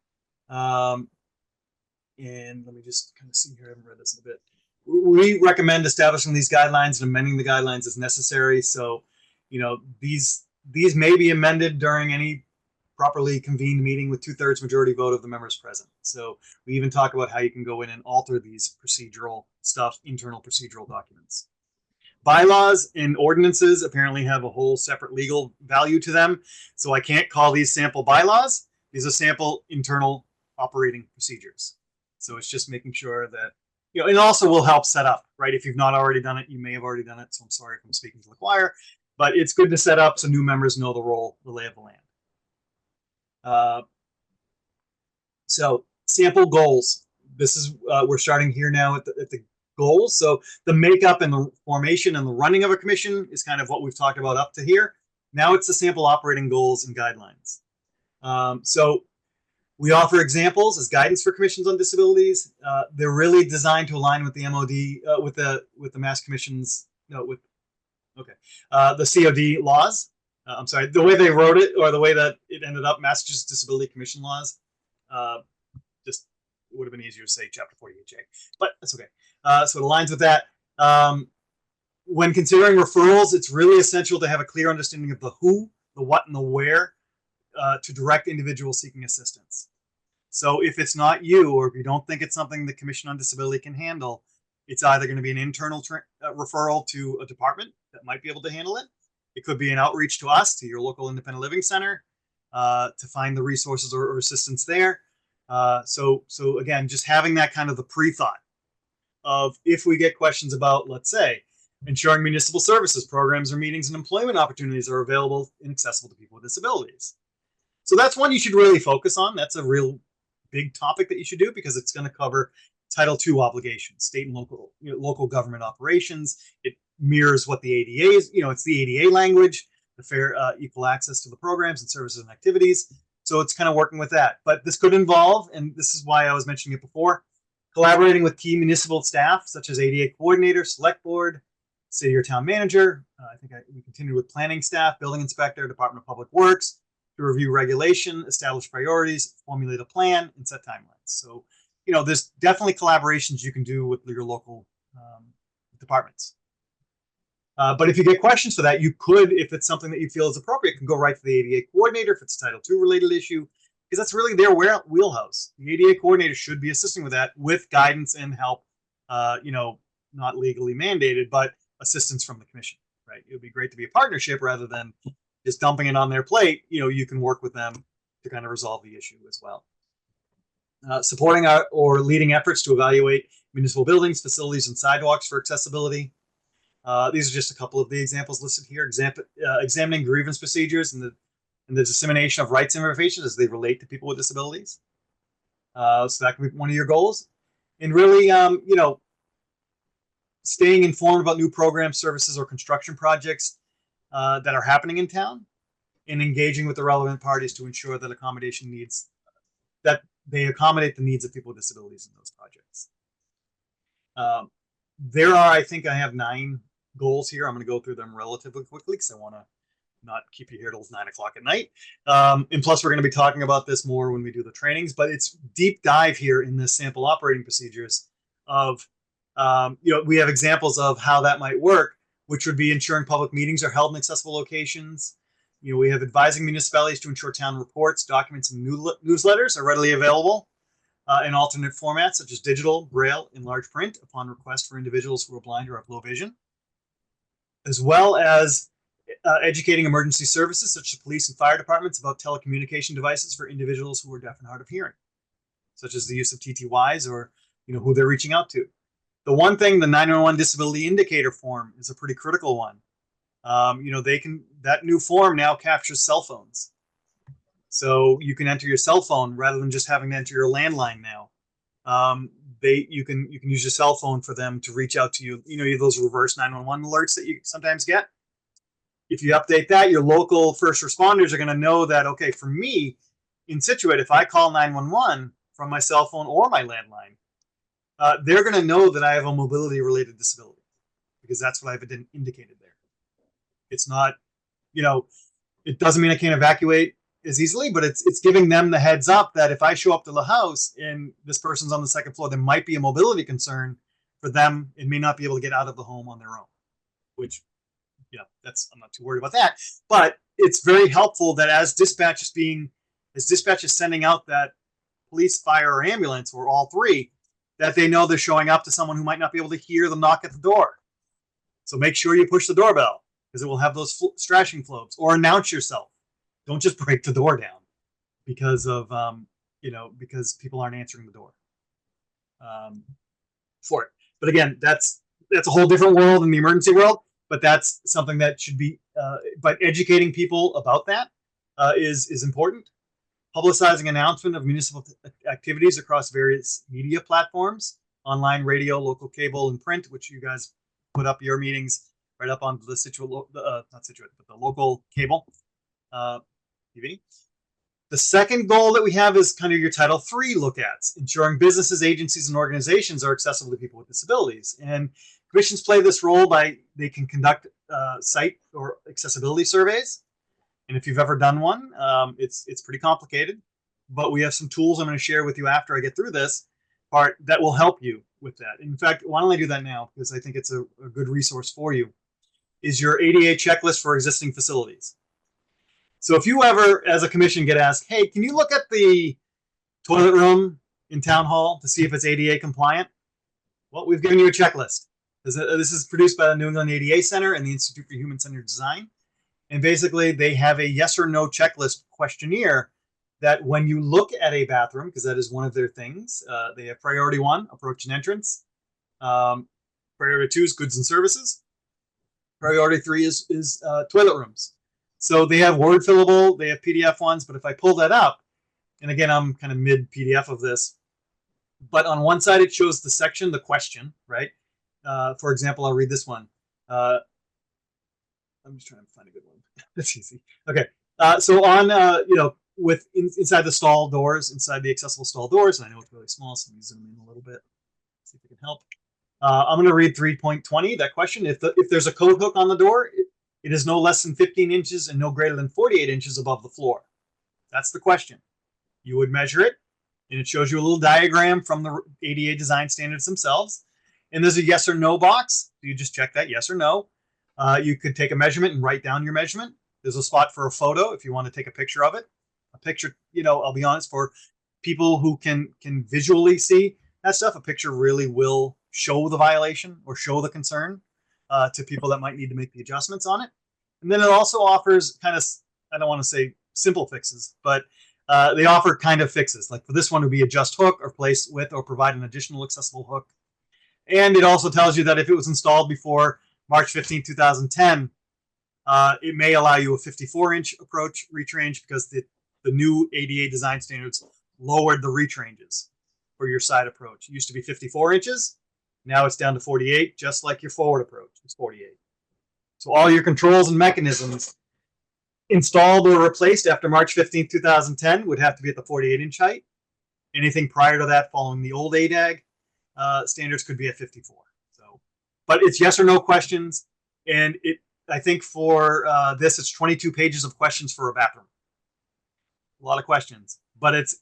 And let me just kind of see here. I haven't read this in a bit. We recommend establishing these guidelines and amending the guidelines as necessary. So, these may be amended during any properly convened meeting with 2/3 majority vote of the members present. So we even talk about how you can go in and alter these procedural stuff, internal procedural documents. Bylaws and ordinances apparently have a whole separate legal value to them. So I can't call these sample bylaws. These are sample internal operating procedures. So it's just making sure that, it also will help set up, right? If you've not already done it, you may have already done it. So I'm sorry if I'm speaking to the choir, but it's good to set up so new members know the lay of the land. So sample goals. This is, we're starting here now at the goals. So the makeup and the formation and the running of a commission is kind of what we've talked about up to here. Now it's the sample operating goals and guidelines. So we offer examples as guidance for commissions on disabilities. They're really designed to align with the MOD, with the Mass Commissions, with Okay. The COD laws. I'm sorry, the way they wrote it, or the way that it ended up, Massachusetts Disability Commission laws. Just would have been easier to say Chapter 48J, but that's okay. So it aligns with that. When considering referrals, it's really essential to have a clear understanding of the who, the what, and the where to direct individuals seeking assistance. So if it's not you, or if you don't think it's something the Commission on Disability can handle, it's either going to be an internal referral to a department that might be able to handle it. It could be an outreach to us, to your local independent living center, to find the resources or assistance there. So again, just having that kind of the pre-thought of, if we get questions about, let's say, ensuring municipal services, programs, or meetings and employment opportunities are available and accessible to people with disabilities. So that's one you should really focus on. That's a real big topic that you should do, because it's going to cover Title II obligations, state and local government operations. It mirrors what the ADA is. It's the ADA language, the fair, equal access to the programs and services and activities. So it's kind of working with that. But this could involve, and this is why I was mentioning it before, collaborating with key municipal staff, such as ADA coordinator, select board, city or town manager. We continued with planning staff, building inspector, Department of Public Works, to review regulation, establish priorities, formulate a plan, and set timelines. So, there's definitely collaborations you can do with your local departments. But if you get questions for that, you could, if it's something that you feel is appropriate, can go right to the ADA coordinator if it's a Title II related issue, because that's really their wheelhouse. The ADA coordinator should be assisting with that, with guidance and help, not legally mandated, but assistance from the commission, right? It would be great to be a partnership rather than just dumping it on their plate. You can work with them to kind of resolve the issue as well. Supporting or leading efforts to evaluate municipal buildings, facilities, and sidewalks for accessibility. These are just a couple of the examples listed here. Examining grievance procedures and the dissemination of rights information as they relate to people with disabilities. So that could be one of your goals. And really, staying informed about new programs, services, or construction projects that are happening in town, and engaging with the relevant parties to ensure that they accommodate the needs of people with disabilities in those projects. I have 9 goals here. I'm going to go through them relatively quickly because I want to not keep you here till 9 o'clock at night. And plus, we're going to be talking about this more when we do the trainings, but it's deep dive here in the sample operating procedures of, we have examples of how that might work, which would be ensuring public meetings are held in accessible locations. We have advising municipalities to ensure town reports, documents, and newsletters are readily available in alternate formats, such as digital, braille, and large print, upon request for individuals who are blind or have low vision. As well as educating emergency services, such as police and fire departments, about telecommunication devices for individuals who are deaf and hard of hearing, such as the use of TTYs or who they're reaching out to. The one thing, the 911 disability indicator form is a pretty critical one. That new form now captures cell phones. So you can enter your cell phone rather than just having to enter your landline now. You can use your cell phone for them to reach out to you. You have those reverse 911 alerts that you sometimes get. If you update that, your local first responders are going to know that, okay, for me in Situate, if I call 911 from my cell phone or my landline, they're going to know that I have a mobility related disability, because that's what I've indicated there. It's not, it doesn't mean I can't evacuate as easily, but it's giving them the heads up that if I show up to the house and this person's on the second floor, there might be a mobility concern for them and may not be able to get out of the home on their own, which, I'm not too worried about that. But it's very helpful that as dispatch is sending out that police, fire, or ambulance, or all three, that they know they're showing up to someone who might not be able to hear the knock at the door. So make sure you push the doorbell, because it will have those strashing floats, or announce yourself. Don't just break the door down because of, because people aren't answering the door for it. But again, that's a whole different world in the emergency world, but that's something that should be, but educating people about that is important. Publicizing announcement of municipal activities across various media platforms, online, radio, local cable, and print, which you guys put up your meetings right up onto the the local cable TV. The second goal that we have is kind of your Title III look-ats, ensuring businesses, agencies, and organizations are accessible to people with disabilities. And commissions play this role by they can conduct site or accessibility surveys. And if you've ever done one, it's pretty complicated. But we have some tools I'm going to share with you after I get through this part that will help you with that. In fact, why don't I do that now? Because I think it's a good resource for you. Is your ADA checklist for existing facilities. So if you ever, as a commission, get asked, hey, can you look at the toilet room in town hall to see if it's ADA compliant? Well, we've given you a checklist. This is produced by the New England ADA Center and the Institute for Human-Centered Design. And basically, they have a yes or no checklist questionnaire that when you look at a bathroom, because that is one of their things, they have priority 1, approach and entrance. Priority 2 is goods and services. Priority 3 is toilet rooms. So they have word fillable, they have PDF ones, but if I pull that up, and again, I'm kind of mid PDF of this, but on one side, it shows the section, the question, right? For example, I'll read this one. I'm just trying to find a good one. That's easy. Okay. So on, inside the stall doors, inside the accessible stall doors, and I know it's really small, so let me zoom in a little bit, see if it can help. I'm going to read 3.20, that question. If there's a code hook on the door, it is no less than 15 inches and no greater than 48 inches above the floor. That's the question. You would measure it, and it shows you a little diagram from the ADA design standards themselves. And there's a yes or no box. You just check that yes or no. You could take a measurement and write down your measurement. There's a spot for a photo if you want to take a picture of it. A picture, I'll be honest, for people who can visually see that stuff, a picture really will show the violation or show the concern to people that might need to make the adjustments on it. And then it also offers kind of, I don't want to say simple fixes, but they offer kind of fixes. Like for this one would be adjust hook or place with or provide an additional accessible hook. And it also tells you that if it was installed before March 15, 2010, it may allow you a 54-inch approach reach range because the new ADA design standards lowered the reach ranges for your side approach. It used to be 54 inches. Now it's down to 48, just like your forward approach is 48. So all your controls and mechanisms installed or replaced after March 15, 2010 would have to be at the 48-inch height. Anything prior to that following the old ADAG standards could be at 54. So, but it's yes or no questions. And I think for this, it's 22 pages of questions for a bathroom. A lot of questions, but it's,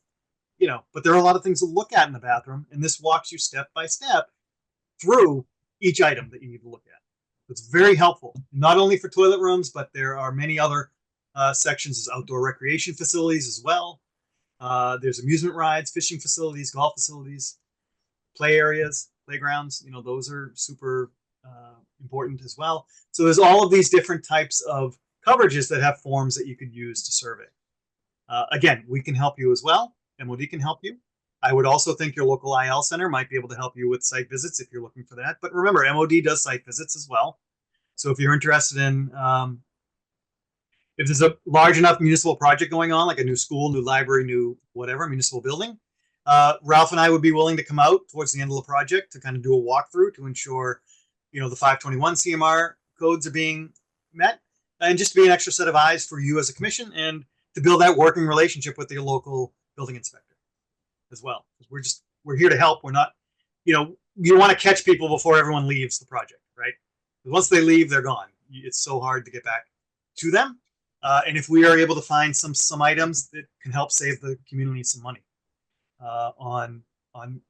but there are a lot of things to look at in the bathroom. And this walks you step by step through each item that you need to look at. It's very helpful, not only for toilet rooms, but there are many other sections as outdoor recreation facilities as well. There's amusement rides, fishing facilities, golf facilities, play areas, playgrounds. Those are super important as well. So there's all of these different types of coverages that have forms that you could use to survey. Again, we can help you as well. MOD can help you. I would also think your local IL center might be able to help you with site visits if you're looking for that. But remember, MOD does site visits as well. So if you're interested in, if there's a large enough municipal project going on, like a new school, new library, new whatever, municipal building, Ralph and I would be willing to come out towards the end of the project to kind of do a walkthrough to ensure, the 521 CMR codes are being met, and just to be an extra set of eyes for you as a commission and to build that working relationship with your local building inspector as well. We're here to help. We're not, you want to catch people before everyone leaves the project, right? Once they leave, they're gone. It's so hard to get back to them. And if we are able to find some items that can help save the community some money on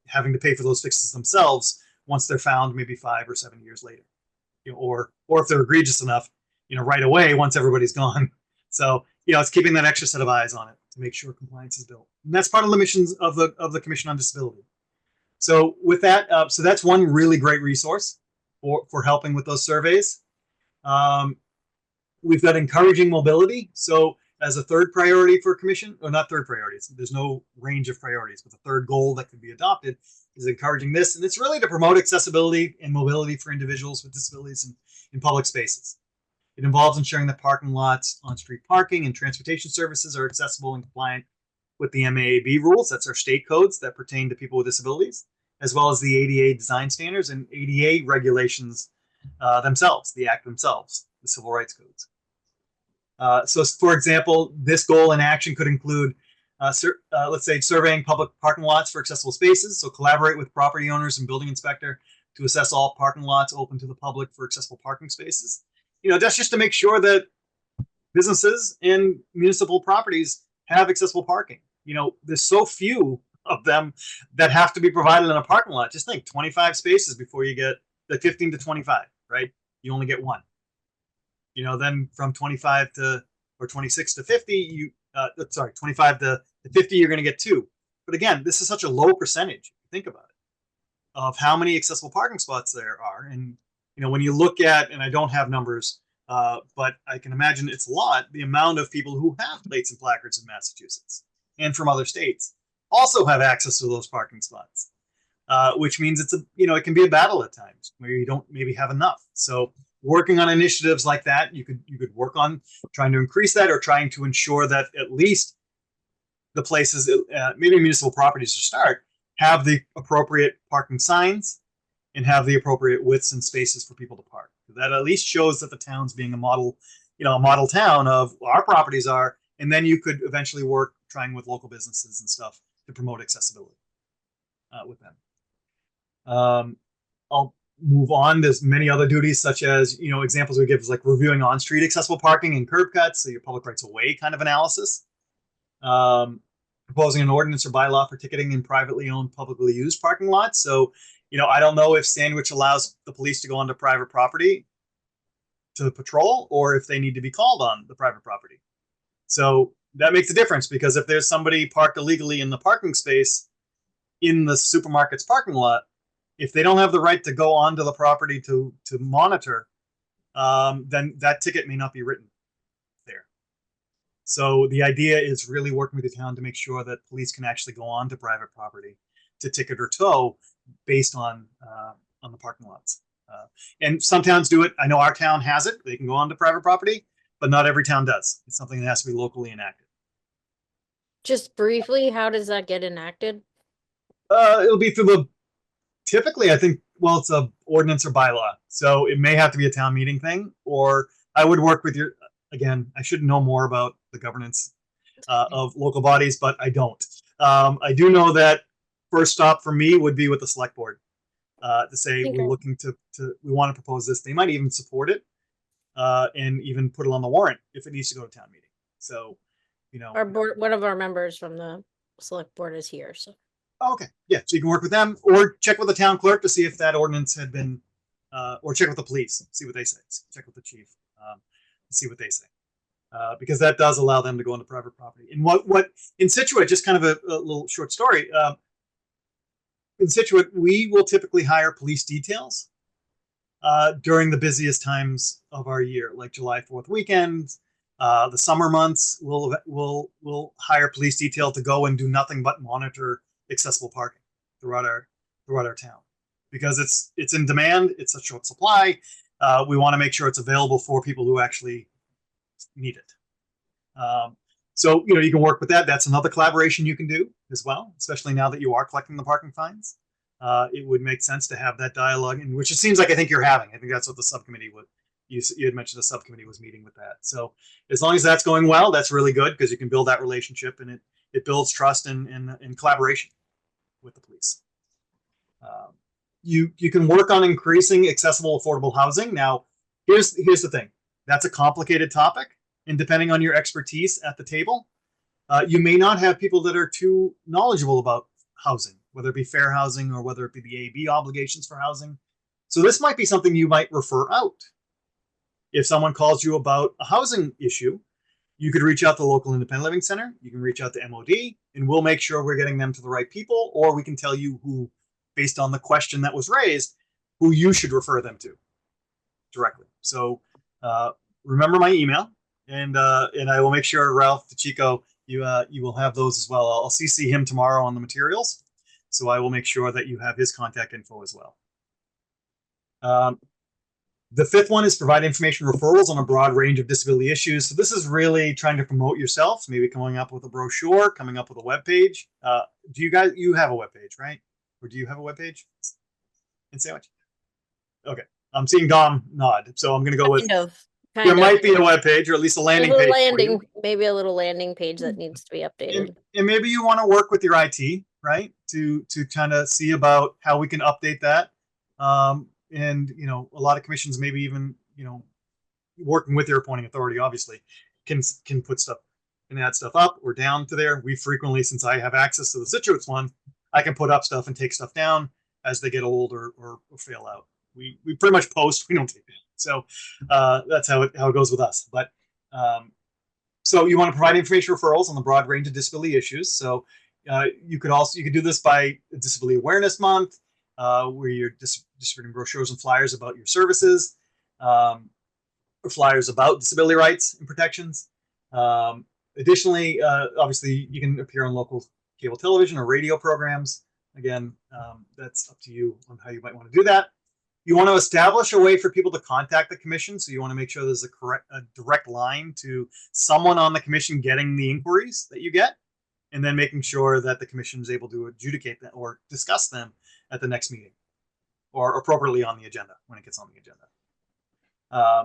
having to pay for those fixes themselves once they're found maybe 5 or 7 years later, or if they're egregious enough, right away once everybody's gone. So it's keeping that extra set of eyes on it to make sure compliance is built, and that's part of the missions of the Commission on Disability. So with that, so that's one really great resource for helping with those surveys. We've got encouraging mobility. So as a third priority for commission, or not third priorities, there's no range of priorities, but the third goal that could be adopted is encouraging this. And it's really to promote accessibility and mobility for individuals with disabilities in public spaces. It involves ensuring that parking lots, on-street parking, and transportation services are accessible and compliant with the MAAB rules. That's our state codes that pertain to people with disabilities, as well as the ADA design standards and ADA regulations themselves, the Act themselves, the civil rights codes. So, for example, this goal in action could include let's say surveying public parking lots for accessible spaces. So collaborate with property owners and building inspector to assess all parking lots open to the public for accessible parking spaces. That's just to make sure that businesses and municipal properties have accessible parking. There's so few of them that have to be provided in a parking lot. Just think 25 spaces before you get the 15 to 25, right? You only get one. Then from 25 to, or 26 to 50, 25 to 50, you're going to get two. But again, this is such a low percentage, think about it, of how many accessible parking spots there are. And, when you look at, and I don't have numbers, but I can imagine it's a lot, the amount of people who have plates and placards in Massachusetts and from other states also have access to those parking spots, which means it can be a battle at times where you don't maybe have enough. So working on initiatives like that, you could work on trying to increase that, or trying to ensure that at least the places, maybe municipal properties to start, have the appropriate parking signs and have the appropriate widths and spaces for people to park. That at least shows that the town's being a model town of our properties are, and then you could eventually work trying with local businesses and stuff to promote accessibility with them. I'll move on. There's many other duties, such as, examples we give is like reviewing on-street accessible parking and curb cuts, so your public rights of way kind of analysis. Proposing an ordinance or bylaw for ticketing in privately owned, publicly used parking lots. So, I don't know if Sandwich allows the police to go onto private property to patrol, or if they need to be called on the private property. So that makes a difference, because if there's somebody parked illegally in the parking space in the supermarket's parking lot, if they don't have the right to go onto the property to monitor, then that ticket may not be written there. So the idea is really working with the town to make sure that police can actually go onto private property to ticket or tow based on the parking lots. And some towns do it. I know our town has it. They can go onto private property, but not every town does. It's something that has to be locally enacted. Just briefly, how does that get enacted? It'll be through typically, I think, well, it's a ordinance or bylaw. So it may have to be a town meeting thing, or I would work with again, I should know more about the governance of local bodies, but I don't. I do know that first stop for me would be with the select board to say, we're looking we want to propose this. They might even support it and even put it on the warrant if it needs to go to town meeting. So, Our board, one of our members from the select board is here, so. Okay, yeah, so you can work with them, or check with the town clerk to see if that ordinance had been, or check with the police, see what they say. Check with the chief, see what they say, because that does allow them to go into private property. And what in Situate, just kind of a little short story. In Situate, we will typically hire police details during the busiest times of our year, like July 4th weekend, the summer months. We'll hire police detail to go and do nothing but monitor accessible parking throughout our town, because it's in demand. It's a short supply. We want to make sure it's available for people who actually need it. So you can work with that. That's another collaboration you can do as well, especially now that you are collecting the parking fines. It would make sense to have that dialogue, and which it seems like I think you're having. I think that's what the subcommittee would. You had mentioned the subcommittee was meeting with that. So as long as that's going well, that's really good, because you can build that relationship, and it builds trust and collaboration with the police. You can work on increasing accessible, affordable housing. Now, here's the thing. That's a complicated topic, and depending on your expertise at the table, you may not have people that are too knowledgeable about housing, whether it be fair housing or whether it be the AB obligations for housing. So this might be something you might refer out. If someone calls you about a housing issue, you could reach out to the local independent living center. You can reach out to MOD, and we'll make sure we're getting them to the right people, or we can tell you who, based on the question that was raised, who you should refer them to directly. So remember my email, and I will make sure, Ralph DeChico, you will have those as well. I'll CC him tomorrow on the materials, so I will make sure that you have his contact info as well. The fifth one is provide information referrals on a broad range of disability issues. So this is really trying to promote yourself, maybe coming up with a brochure, coming up with a web page. You have a web page, right? Or do you have a web page in Sandwich? Okay, I'm seeing Dom nod, so I'm going to go with. Kind of. kind There of. might be a web page, or at least a A landing little page. for you. landing, maybe a little landing page that needs to be updated. And maybe you want to work with your IT, right, to kind of see about how we can update that. And you know, a lot of commissions, maybe even, you know, working with their appointing authority, obviously, can put stuff and add stuff up or down to there. We frequently, since I have access to the Citrix one, I can put up stuff and take stuff down as they get old or fail out. We pretty much post, we don't take down. So that's how it goes with us. But so you want to provide information referrals on the broad range of disability issues. So you could do this by Disability Awareness Month, where you're distributing brochures and flyers about your services, or flyers about disability rights and protections. Additionally, obviously, you can appear on local cable television or radio programs. Again, that's up to you on how you might want to do that. You want to establish a way for people to contact the commission. So you want to make sure there's a direct line to someone on the commission getting the inquiries that you get, and then making sure that the commission is able to adjudicate them or discuss them at the next meeting, or appropriately on the agenda when it gets on the agenda.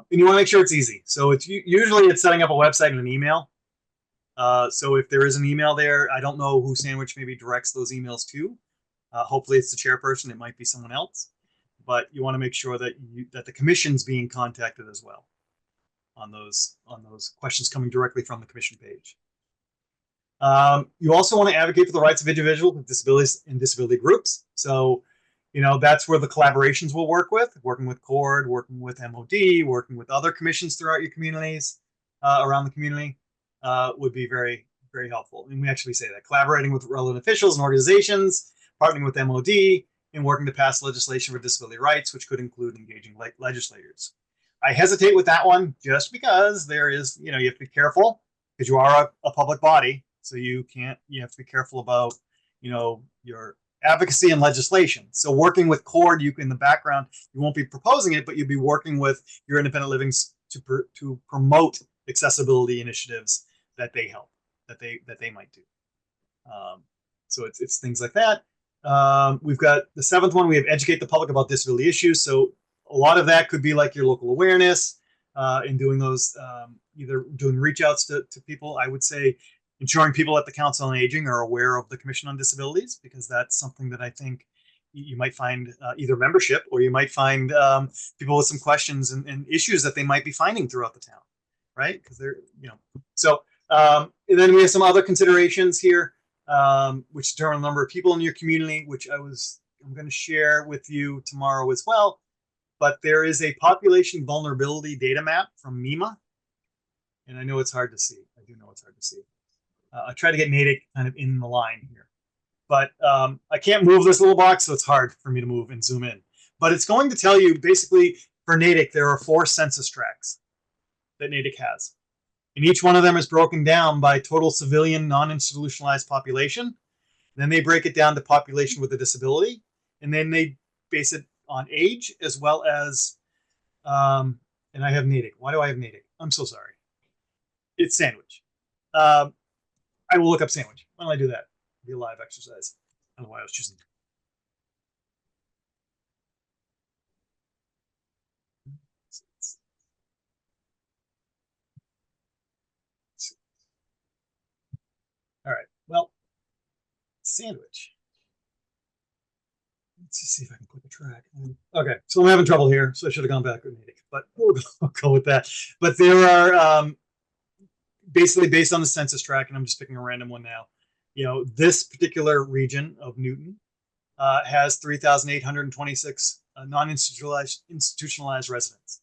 And you want to make sure it's easy. So usually it's setting up a website and an email. So if there is an email there, I don't know who Sandwich maybe directs those emails to. Hopefully it's the chairperson. It might be someone else. But you want to make sure that the commission's being contacted as well on those questions coming directly from the commission page. You also want to advocate for the rights of individuals with disabilities and disability groups. So, you know, that's where the collaborations will working with CORD, working with MOD, working with other commissions throughout your communities, around the community, would be very, very helpful. And we actually say that collaborating with relevant officials and organizations, partnering with MOD, and working to pass legislation for disability rights, which could include engaging legislators. I hesitate with that one just because there is, you know, you have to be careful because you are a public body. So you have to be careful about, you know, your advocacy and legislation. So working with CORD, in the background, you won't be proposing it, but you'll be working with your independent livings to promote accessibility initiatives that they help, that they might do. So it's things like that. We've got the 7th one. We have educate the public about disability issues. So a lot of that could be like your local awareness, and doing those, either doing reach outs to people. I would say ensuring people at the Council on Aging are aware of the Commission on Disabilities, because that's something that I think you might find either membership, or you might find people with some questions and issues that they might be finding throughout the town, right? Because they're, you know, so and then we have some other considerations here, which determine the number of people in your community, which I'm going to share with you tomorrow as well. But there is a population vulnerability data map from MEMA, and I know it's hard to see. I do know it's hard to see. I try to get Natick kind of in the line here, but I can't move this little box, so it's hard for me to move and zoom in. But it's going to tell you basically for Natick, there are 4 census tracts that Natick has. And each one of them is broken down by total civilian non-institutionalized population. Then they break it down to population with a disability. And then they base it on age as well as, and I have Natick. Why do I have Natick? I'm so sorry. It's Sandwich. I will look up Sandwich. Why don't I do that? It'll be a live exercise. I don't know why I was choosing. All right, well, Sandwich. Let's just see if I can click a track. Okay, so I'm having trouble here, so I should have gone back with Natick, but we'll go with that. But there are basically based on the census tract, and I'm just picking a random one now. You know, this particular region of Newton has 3,826 non-institutionalized residents.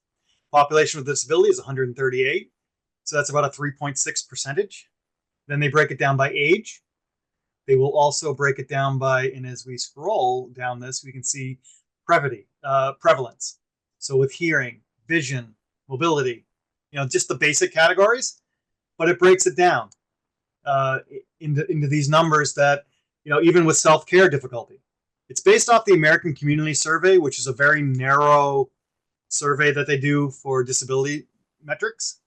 Population with disability is 138, so that's about a 3.6%. Then they break it down by age. They will also break it down by, and as we scroll down this, we can see prevalence. So with hearing, vision, mobility, you know, just the basic categories, but it breaks it down into these numbers that, you know, even with self-care difficulty. It's based off the American Community Survey, which is a very narrow survey that they do for disability metrics.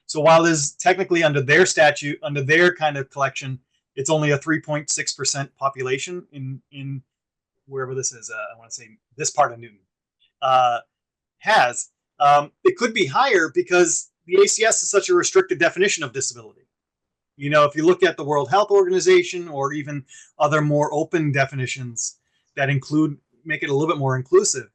So while there's technically under their statute, under their kind of collection, it's only a 3.6% population in wherever this is. I want to say this part of Newton has. It could be higher because the ACS is such a restricted definition of disability. You know, if you look at the World Health Organization or even other more open definitions that make it a little bit more inclusive,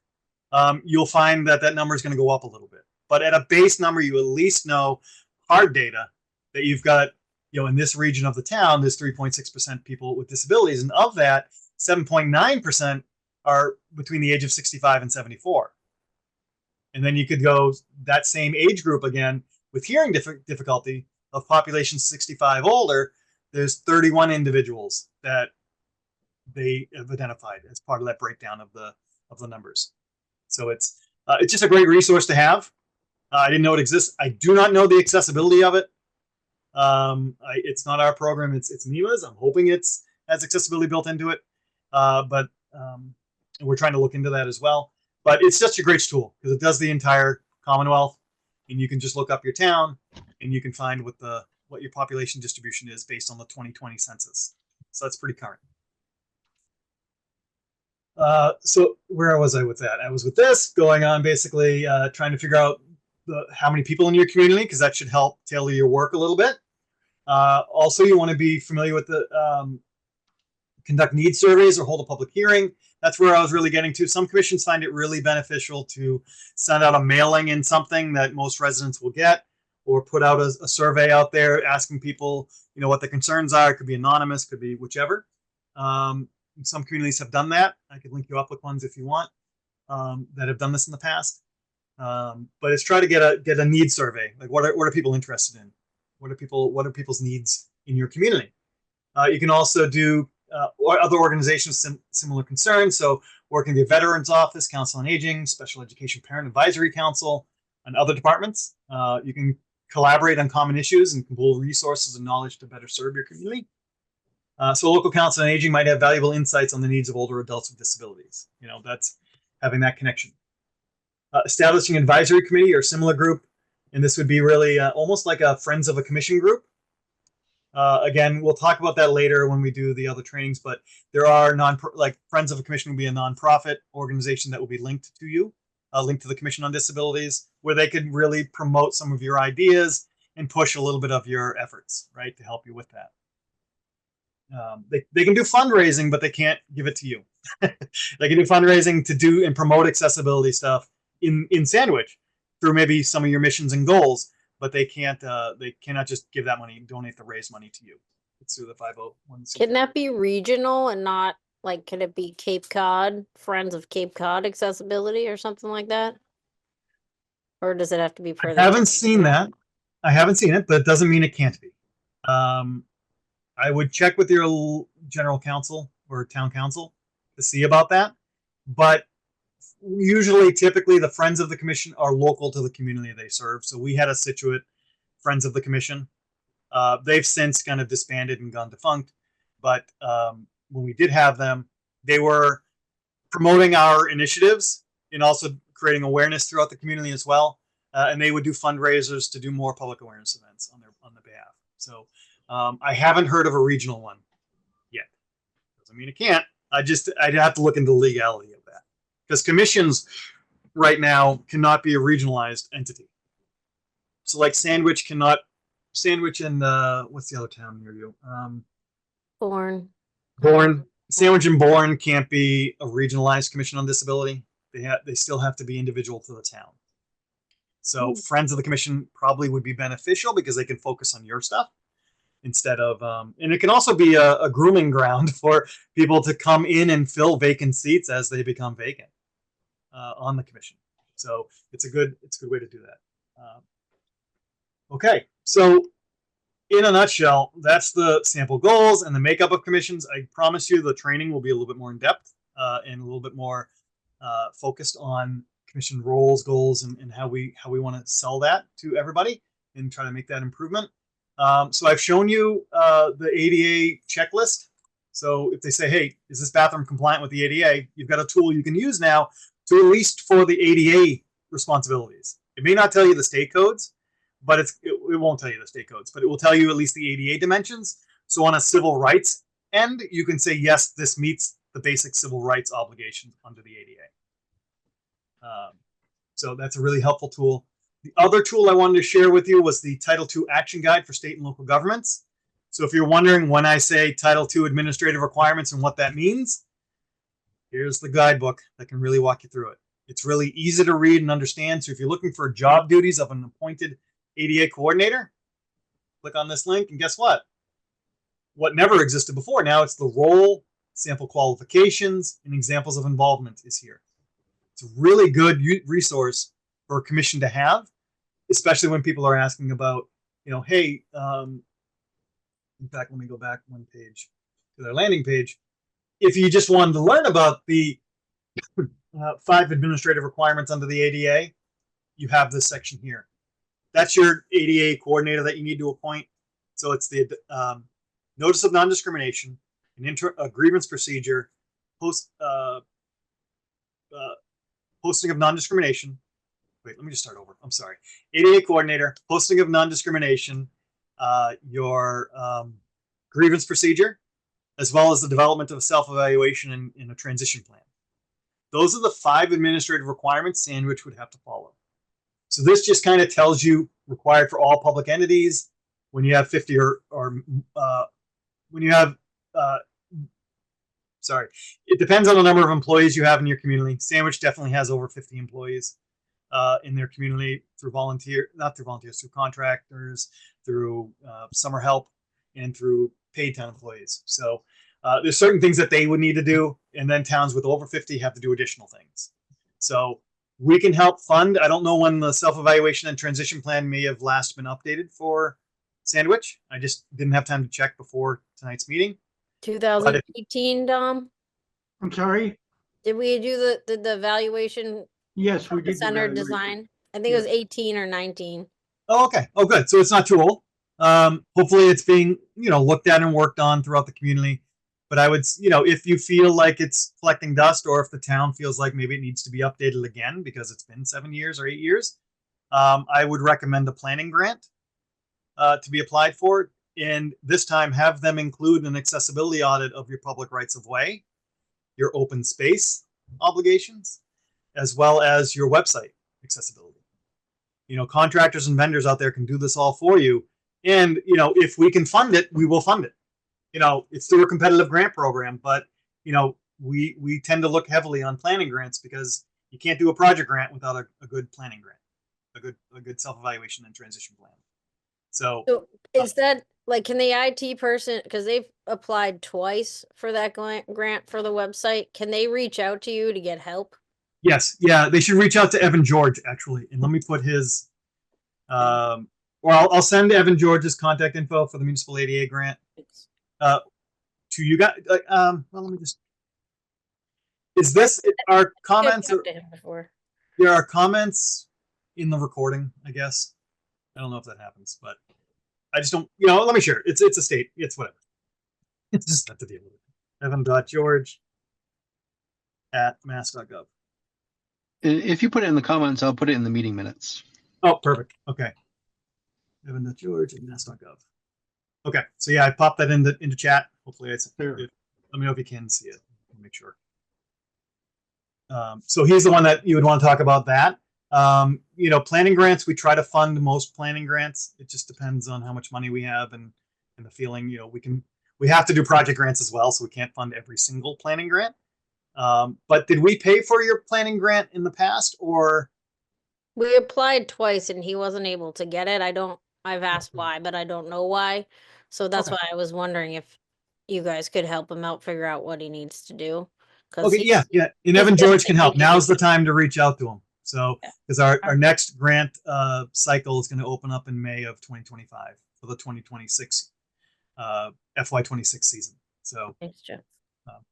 you'll find that that number is going to go up a little bit. But at a base number, you at least know hard data that you've got, you know, in this region of the town, there's 3.6% people with disabilities. And of that, 7.9% are between the age of 65 and 74. And then you could go that same age group again with hearing difficulty of population 65 older. There's 31 individuals that they have identified as part of that breakdown of the numbers. So it's just a great resource to have. I didn't know it exists. I do not know the accessibility of it. It's not our program. It's NEMA's. I'm hoping it's has accessibility built into it. But we're trying to look into that as well. But it's just a great tool because it does the entire Commonwealth, and you can just look up your town, and you can find what your population distribution is based on the 2020 census. So that's pretty current. So where was I with that? I was with this going on basically trying to figure out how many people in your community, because that should help tailor your work a little bit. Also, you want to be familiar with the conduct needs surveys or hold a public hearing. That's where I was really getting to. Some commissions find it really beneficial to send out a mailing in something that most residents will get, or put out a survey out there asking people, you know, what their concerns are. It could be anonymous, could be whichever. Some communities have done that. I could link you up with ones if you want that have done this in the past. But it's try to get a needs survey. Like what are people interested in? What are people's needs in your community? You can also do other organizations similar concerns. So working with the Veterans Office, Council on Aging, Special Education Parent Advisory Council, and other departments. You can collaborate on common issues and pool resources and knowledge to better serve your community. So a local council on aging might have valuable insights on the needs of older adults with disabilities. You know, that's having that connection. Establishing an advisory committee or similar group, and this would be really almost like a Friends of a Commission group. Again, we'll talk about that later when we do the other trainings, but there are like Friends of a Commission will be a nonprofit organization that will be linked to you, linked to the Commission on Disabilities, where they could really promote some of your ideas and push a little bit of your efforts, right, to help you with that. They can do fundraising, but they can't give it to you. They can do fundraising to do and promote accessibility stuff in Sandwich through maybe some of your missions and goals, but they cannot just give that money, donate the raise money to you. It's through the 501c. Can that be regional and not like, can it be Cape Cod, Friends of Cape Cod Accessibility or something like that? Or does it have to be per I haven't seen that. I haven't seen it, but it doesn't mean it can't be. I would check with your general counsel or town council to see about that. But usually, typically, the Friends of the Commission are local to the community they serve. So we had a Situate Friends of the Commission. They've since kind of disbanded and gone defunct. But when we did have them, they were promoting our initiatives and also creating awareness throughout the community as well. And they would do fundraisers to do more public awareness events on their behalf. So I haven't heard of a regional one yet. Doesn't mean it can't. I'd have to look into the legality of that, because commissions right now cannot be a regionalized entity. So like Sandwich and what's the other town near you? Bourne. Sandwich and Bourne can't be a regionalized commission on disability. They still have to be individual to the town. So Friends of the Commission probably would be beneficial because they can focus on your stuff instead of, and it can also be a grooming ground for people to come in and fill vacant seats as they become vacant on the commission. So it's a good way to do that. Okay, so in a nutshell, that's the sample goals and the makeup of commissions. I promise you the training will be a little bit more in depth and a little bit more focused on commission roles, goals, and how we want to sell that to everybody and try to make that improvement. So I've shown you the ADA checklist. So if they say, hey, is this bathroom compliant with the ADA? You've got a tool you can use now to at least for the ADA responsibilities. It may not tell you the state codes, but it won't tell you the state codes, but it will tell you at least the ADA dimensions. So on a civil rights end, you can say, yes, this meets the basic civil rights obligations under the ADA. So that's a really helpful tool. The other tool I wanted to share with you was the Title II Action Guide for state and local governments. So if you're wondering when I say Title II administrative requirements and what that means, here's the guidebook that can really walk you through it. It's really easy to read and understand. So if you're looking for job duties of an appointed ADA coordinator, click on this link and guess what? What never existed before, now it's the role, sample qualifications, and examples of involvement is here. It's a really good resource for a commission to have, especially when people are asking about, hey, in fact, let me go back one page to their landing page. If you just wanted to learn about the 5 administrative requirements under the ADA, you have this section here. That's your ADA coordinator that you need to appoint. So it's the notice of non-discrimination, a grievance procedure, posting of non-discrimination. Wait, let me just start over. I'm sorry. ADA coordinator, posting of non-discrimination, your grievance procedure, as well as the development of a self-evaluation and a transition plan. Those are the 5 administrative requirements Sandwich would have to follow. So this just kind of tells you required for all public entities when you have 50 or when you have, sorry, it depends on the number of employees you have in your community. Sandwich definitely has over 50 employees in their community through through contractors, through summer help, and through paid town employees. So there's certain things that they would need to do, and then towns with over 50 have to do additional things. So we can help fund. I don't know when the self-evaluation and transition plan may have last been updated for Sandwich. I just didn't have time to check before tonight's meeting. 2018, Dom? I'm sorry? Did we do the evaluation Yes, we did. the center evaluation. design? I think it was 18 or 19. Oh, okay. Oh, good. So it's not too old. Hopefully it's being, looked at and worked on throughout the community. But I would, if you feel like it's collecting dust, or if the town feels like maybe it needs to be updated again because it's been 7 years or 8 years, I would recommend a planning grant to be applied for. And this time have them include an accessibility audit of your public rights of way, your open space obligations, as well as your website accessibility. Contractors and vendors out there can do this all for you. And, if we can fund it, we will fund it. It's through a competitive grant program, but, we tend to look heavily on planning grants because you can't do a project grant without a good planning grant, a good self-evaluation and transition plan. So is that like, can the IT person, because they've applied twice for that grant for the website, can they reach out to you to get help? Yes. Yeah. They should reach out to Evan George, actually. And let me put his, or I'll send Evan George's contact info for the municipal ADA grant to you guys. Well, let me just, is this our comments? I've talked to him before. There are comments in the recording, I guess. I don't know if that happens, but I just don't, let me share. It's a state. It's whatever. It's just not to deal with it. Evan.george@mass.gov. If you put it in the comments, I'll put it in the meeting minutes. Oh, perfect. Okay. Evan.george@mass.gov. Okay. So yeah, I popped that into chat. Hopefully There. let me know if you can see it. I'll make sure. So he's the one that you would want to talk about that. Planning grants, we try to fund most planning grants. It just depends on how much money we have and the feeling, we have to do project grants as well. So we can't fund every single planning grant. But did we pay for your planning grant in the past, or? We applied twice and he wasn't able to get it. I've asked why, but I don't know why. So that's Okay. why I was wondering if you guys could help him out, figure out what he needs to do. Okay, yeah. And Evan George can help. Now's the time to reach out to him. So, because our next grant cycle is going to open up in May of 2025 for the 2026 FY26 season. So, Thanks, Jeff.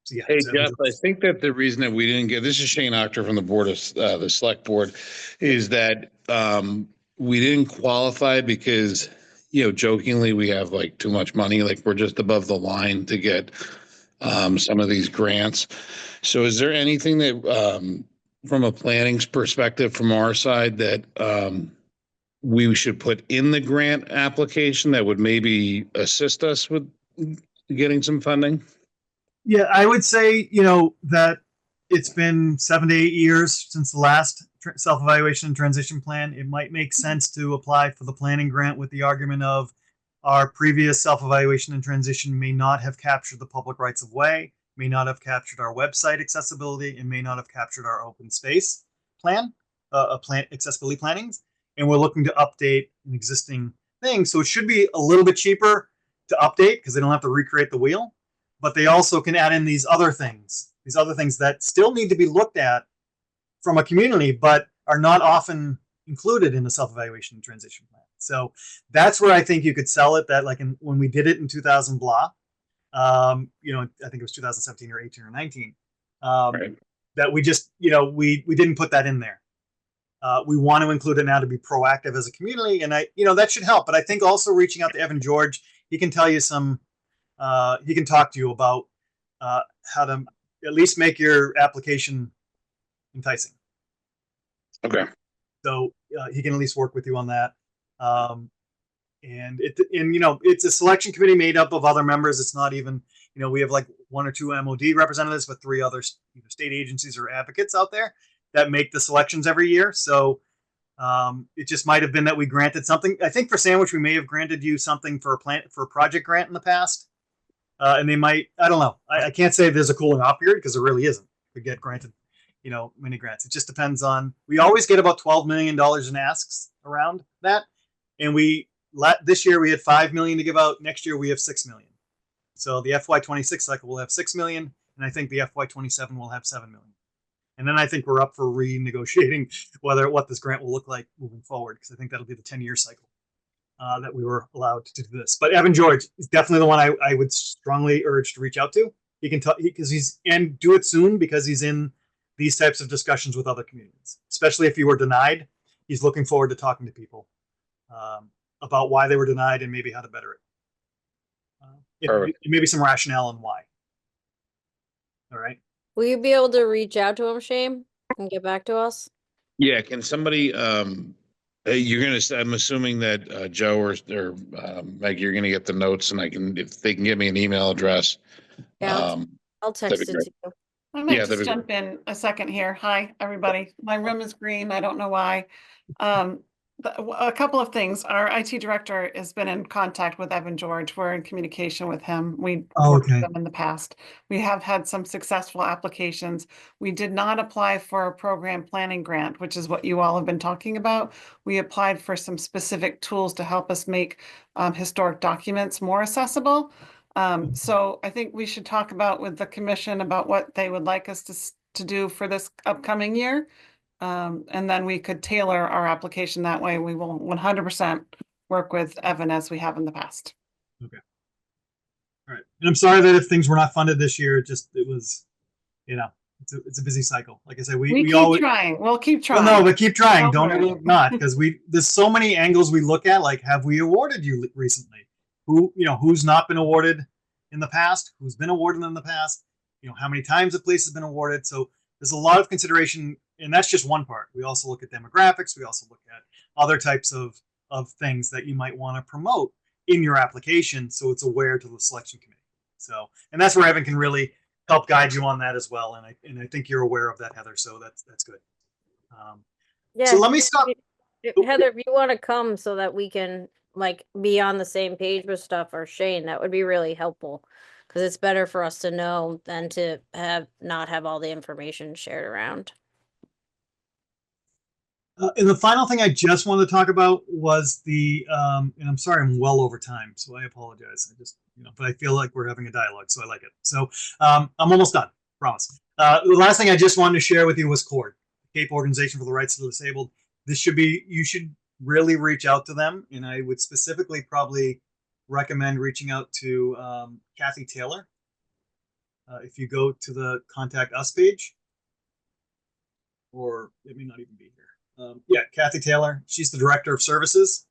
so yeah. Hey, so Jeff, I think that the reason that we didn't get, this is Shane Octor from the board of the select board, is that we didn't qualify because, jokingly, we have like too much money, like we're just above the line to get some of these grants. So is there anything that, from a planning perspective from our side, that we should put in the grant application that would maybe assist us with getting some funding? Yeah, I would say, that it's been 7 to 8 years since the last self-evaluation and transition plan. It might make sense to apply for the planning grant with the argument of our previous self-evaluation and transition may not have captured the public rights of way, may not have captured our website accessibility, and may not have captured our open space plan, accessibility plannings. And we're looking to update an existing thing. So it should be a little bit cheaper to update because they don't have to recreate the wheel, but they also can add in these other things that still need to be looked at from a community, but are not often included in a self-evaluation and transition plan. So that's where I think you could sell it, that like when we did it in 2000 blah, I think it was 2017 or 18 or 19, Right. that we just, we didn't put that in there. We want to include it now to be proactive as a community, and that should help. But I think also reaching out to Evan George, he can tell you he can talk to you about how to at least make your application enticing. Okay. So he can at least work with you on that. And it's a selection committee made up of other members. It's not even, we have like 1 or 2 MOD representatives, but 3 other state agencies or advocates out there that make the selections every year. So it just might have been that we granted something. I think for Sandwich, we may have granted you something for a project grant in the past. And they might, I don't know. I can't say there's a cooling off period because there really isn't. We get granted, mini grants. It just depends on, we always get about $12 million in asks around that. And this year we had 5 million to give out. Next year we have 6 million. So the FY26 cycle will have 6 million. And I think the FY27 will have 7 million. And then I think we're up for renegotiating what this grant will look like moving forward, because I think that'll be the 10-year cycle that we were allowed to do this. But Evan George is definitely the one I would strongly urge to reach out to. He can do it soon because he's in these types of discussions with other communities, especially if you were denied. He's looking forward to talking to people about why they were denied and maybe how to better it. Maybe some rationale on why. All right. Will you be able to reach out to him, Shane, and get back to us? Yeah. Can somebody, I'm assuming that Joe or Meg, you're going to get the notes, and if they can give me an email address. Yeah, I'll text it great. to you. I might Yeah, that'd just be jump in a second here. Hi, everybody. My room is green. I don't know why. A couple of things. Our IT director has been in contact with Evan George. We're in communication with him. We worked with them in the past. We have had some successful applications. We did not apply for a program planning grant, which is what you all have been talking about. We applied for some specific tools to help us make historic documents more accessible. So I think we should talk with the commission about what they would like us to do for this upcoming year. And then we could tailor our application that way. We will 100% work with Evan as we have in the past. Okay. All right. And I'm sorry that if things were not funded this year, it was, it's a busy cycle. Like I said, we keep always trying. We'll keep trying. Well, no, but keep trying. Don't Don't worry. not, because there's so many angles we look at. Like, have we awarded you recently? Who's not been awarded in the past? Who's been awarded in the past? How many times a place has been awarded? So there's a lot of consideration, and that's just one part. We also look at demographics. We also look at other types of things that you might want to promote in your application, so it's aware to the selection committee. So, and that's where Evan can really help guide you on that as well. And I think you're aware of that, Heather. So that's good. Yeah. So let me stop. Heather, if you want to come so that we can be on the same page with stuff, or Shane, that would be really helpful, because it's better for us to know than to not have all the information shared around. And the final thing I just wanted to talk about was and I'm sorry, I'm well over time, so I apologize. But I feel like we're having a dialogue, so I like it. So I'm almost done, promise. The last thing I just wanted to share with you was CORD, Cape Organization for the Rights of the Disabled. You should really reach out to them, and I would specifically probably recommend reaching out to Kathy Taylor. If you go to the Contact Us page, or it may not even be here. Kathy Taylor, she's the Director of Services.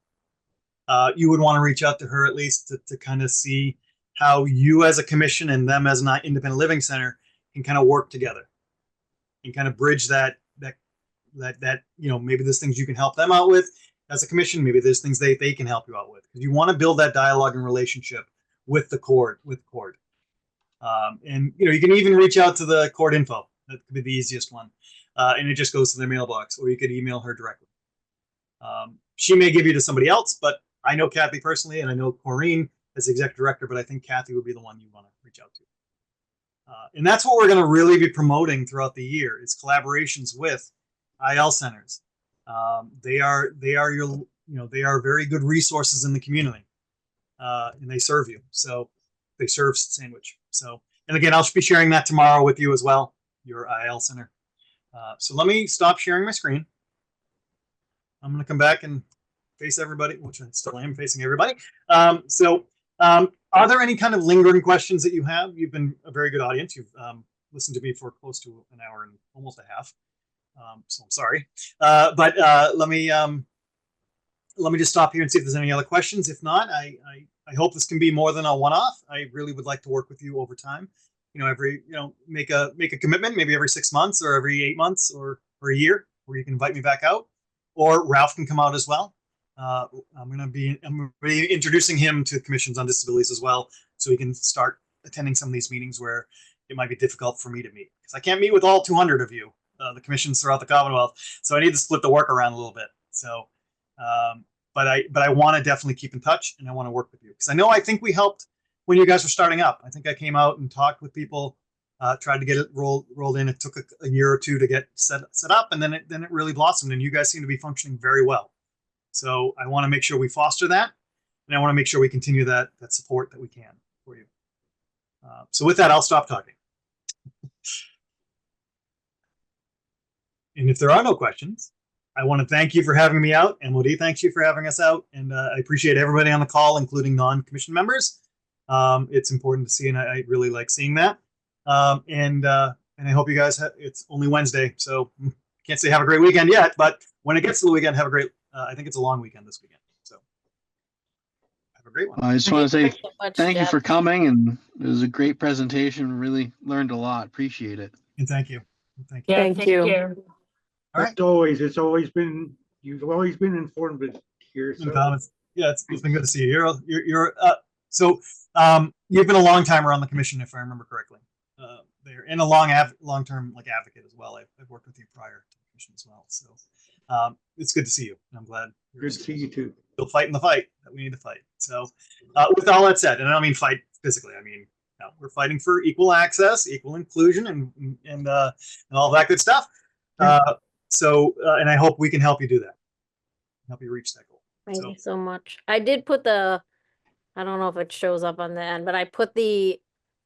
You would want to reach out to her at least to kind of see how you as a commission and them as an independent living center can kind of work together and kind of bridge that maybe there's things you can help them out with as a commission. Maybe there's things they can help you out with, because you want to build that dialogue and relationship with the CORD. And you can even reach out to the CORD info That could be the easiest one. And it just goes to their mailbox, or you could email her directly. She may give you to somebody else, but I know Kathy personally, and I know Corrine as executive director, but I think Kathy would be the one you want to reach out to. And that's what we're going to really be promoting throughout the year is collaborations with IL centers. They are your, they are very good resources in the community, and they serve you. So they serve Sandwich. So, and again, I'll be sharing that tomorrow with you as well, your IL center. So let me stop sharing my screen. I'm going to come back and face everybody, which I still am facing everybody. Are there any kind of lingering questions that you have? You've been a very good audience. You've listened to me for close to an hour and almost a half. So I'm sorry. But let me just stop here and see if there's any other questions. If not, I hope this can be more than a one-off. I really would like to work with you over time. Make a commitment, maybe every 6 months or every 8 months or a year, where you can invite me back out, or Ralph can come out as well. I'm going to be introducing him to commissions on disabilities as well, so he can start attending some of these meetings where it might be difficult for me to meet, because I can't meet with all 200 of you, the commissions throughout the Commonwealth. So I need to split the work around a little bit. So, but I want to definitely keep in touch, and I want to work with you, because I think we helped when you guys were starting up. I think I came out and talked with people, tried to get it rolled in. It took a year or two to get set up, and then it really blossomed, and you guys seem to be functioning very well. So I want to make sure we foster that, and I want to make sure we continue that support that we can for you. So with that, I'll stop talking. And if there are no questions, I want to thank you for having me out. MOD thanks you for having us out, and I appreciate everybody on the call, including non-commission members. It's important to see, and I really like seeing that. And I hope you guys it's only Wednesday, so can't say have a great weekend yet, but when it gets to the weekend, have a great, I think it's a long weekend this weekend. So have a great one. I just want to say Thanks so much, thank you Jeff. for coming, and it was a great presentation. Really learned a lot. Appreciate it. And thank you. Thank you. Yeah, Thank thank you. you. All right. You've always been informative here. So. Yeah, it's been good to see you. You've been a long timer on the commission, if I remember correctly. There, and a long-term advocate as well. I've worked with you prior to the commission as well. So it's good to see you. And I'm glad. Good to see you too. Still fighting the fight that we need to fight. So with all that said, and I don't mean fight physically, I mean we're fighting for equal access, equal inclusion, and all that good stuff. And I hope we can help you do that. Help you reach that goal. Thank you so much. I did put I don't know if it shows up on the end, but I put the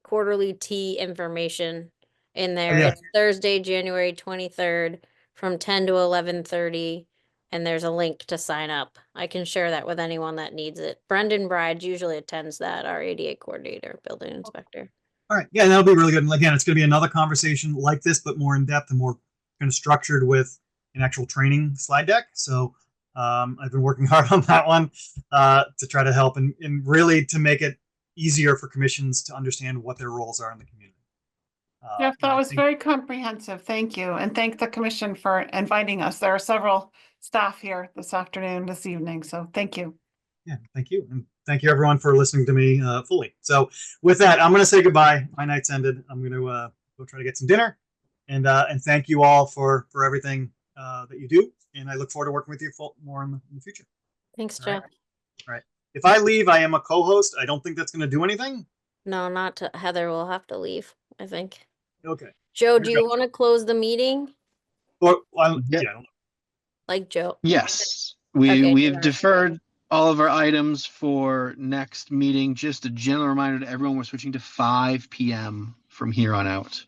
quarterly tea information in there. Yeah. It's Thursday, January 23rd from 10 to 11:30, and there's a link to sign up. I can share that with anyone that needs it. Brendan Bride usually attends that, our ADA coordinator, building inspector. All right. Yeah, that'll be really good. And again, it's going to be another conversation like this, but more in depth and more kind of structured with an actual training slide deck. So I've been working hard on that one to try to help and really to make it easier for commissions to understand what their roles are in the community. Jeff, that was very comprehensive. Thank you. And thank the commission for inviting us. There are several staff here this afternoon, this evening. So thank you. Yeah, thank you. And thank you everyone for listening to me fully. So with that, I'm going to say goodbye. My night's ended. I'm going to go try to get some dinner, and thank you all for everything that you do. And I look forward to working with you more in the future. Thanks, All Jeff. right. All right. If I leave, I am a co-host. I don't think that's going to do anything. No, not to Heather will have to leave, I think. Okay. Joe, Here do we you go. want to close the meeting? Or, yeah. Yeah. I don't know. Like Joe? Yes, Okay, we've sorry. deferred all of our items for next meeting. Just a general reminder to everyone, we're switching to 5 p.m. from here on out.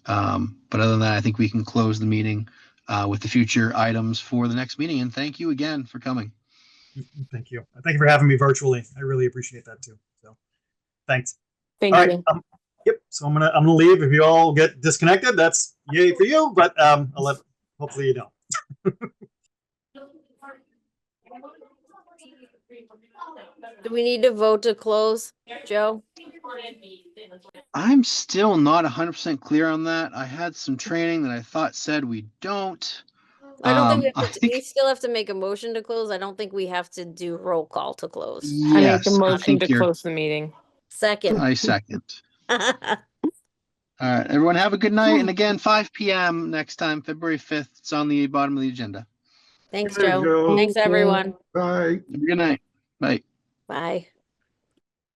But other than that, I think we can close the meeting with the future items for the next meeting. And thank you again for coming. Thank you. Thank you for having me virtually. I really appreciate that too. So thanks. Thank All you. right. Yep. So I'm gonna leave. If you all get disconnected, that's yay for you. But hopefully you don't. Do we need to vote to close, Joe? I'm still not 100% clear on that. I had some training that I thought said we don't. I don't think we I have to, think- we still have to make a motion to close. I don't think we have to do roll call to close. Yes, I make a I motion think to you're. close the meeting. Second. I second. All right, everyone have a good night. And again, 5 p.m. next time, February 5th. It's on the bottom of the agenda. Thanks, There you Joe. go. Thanks, everyone. Bye. Good night. Bye. Bye.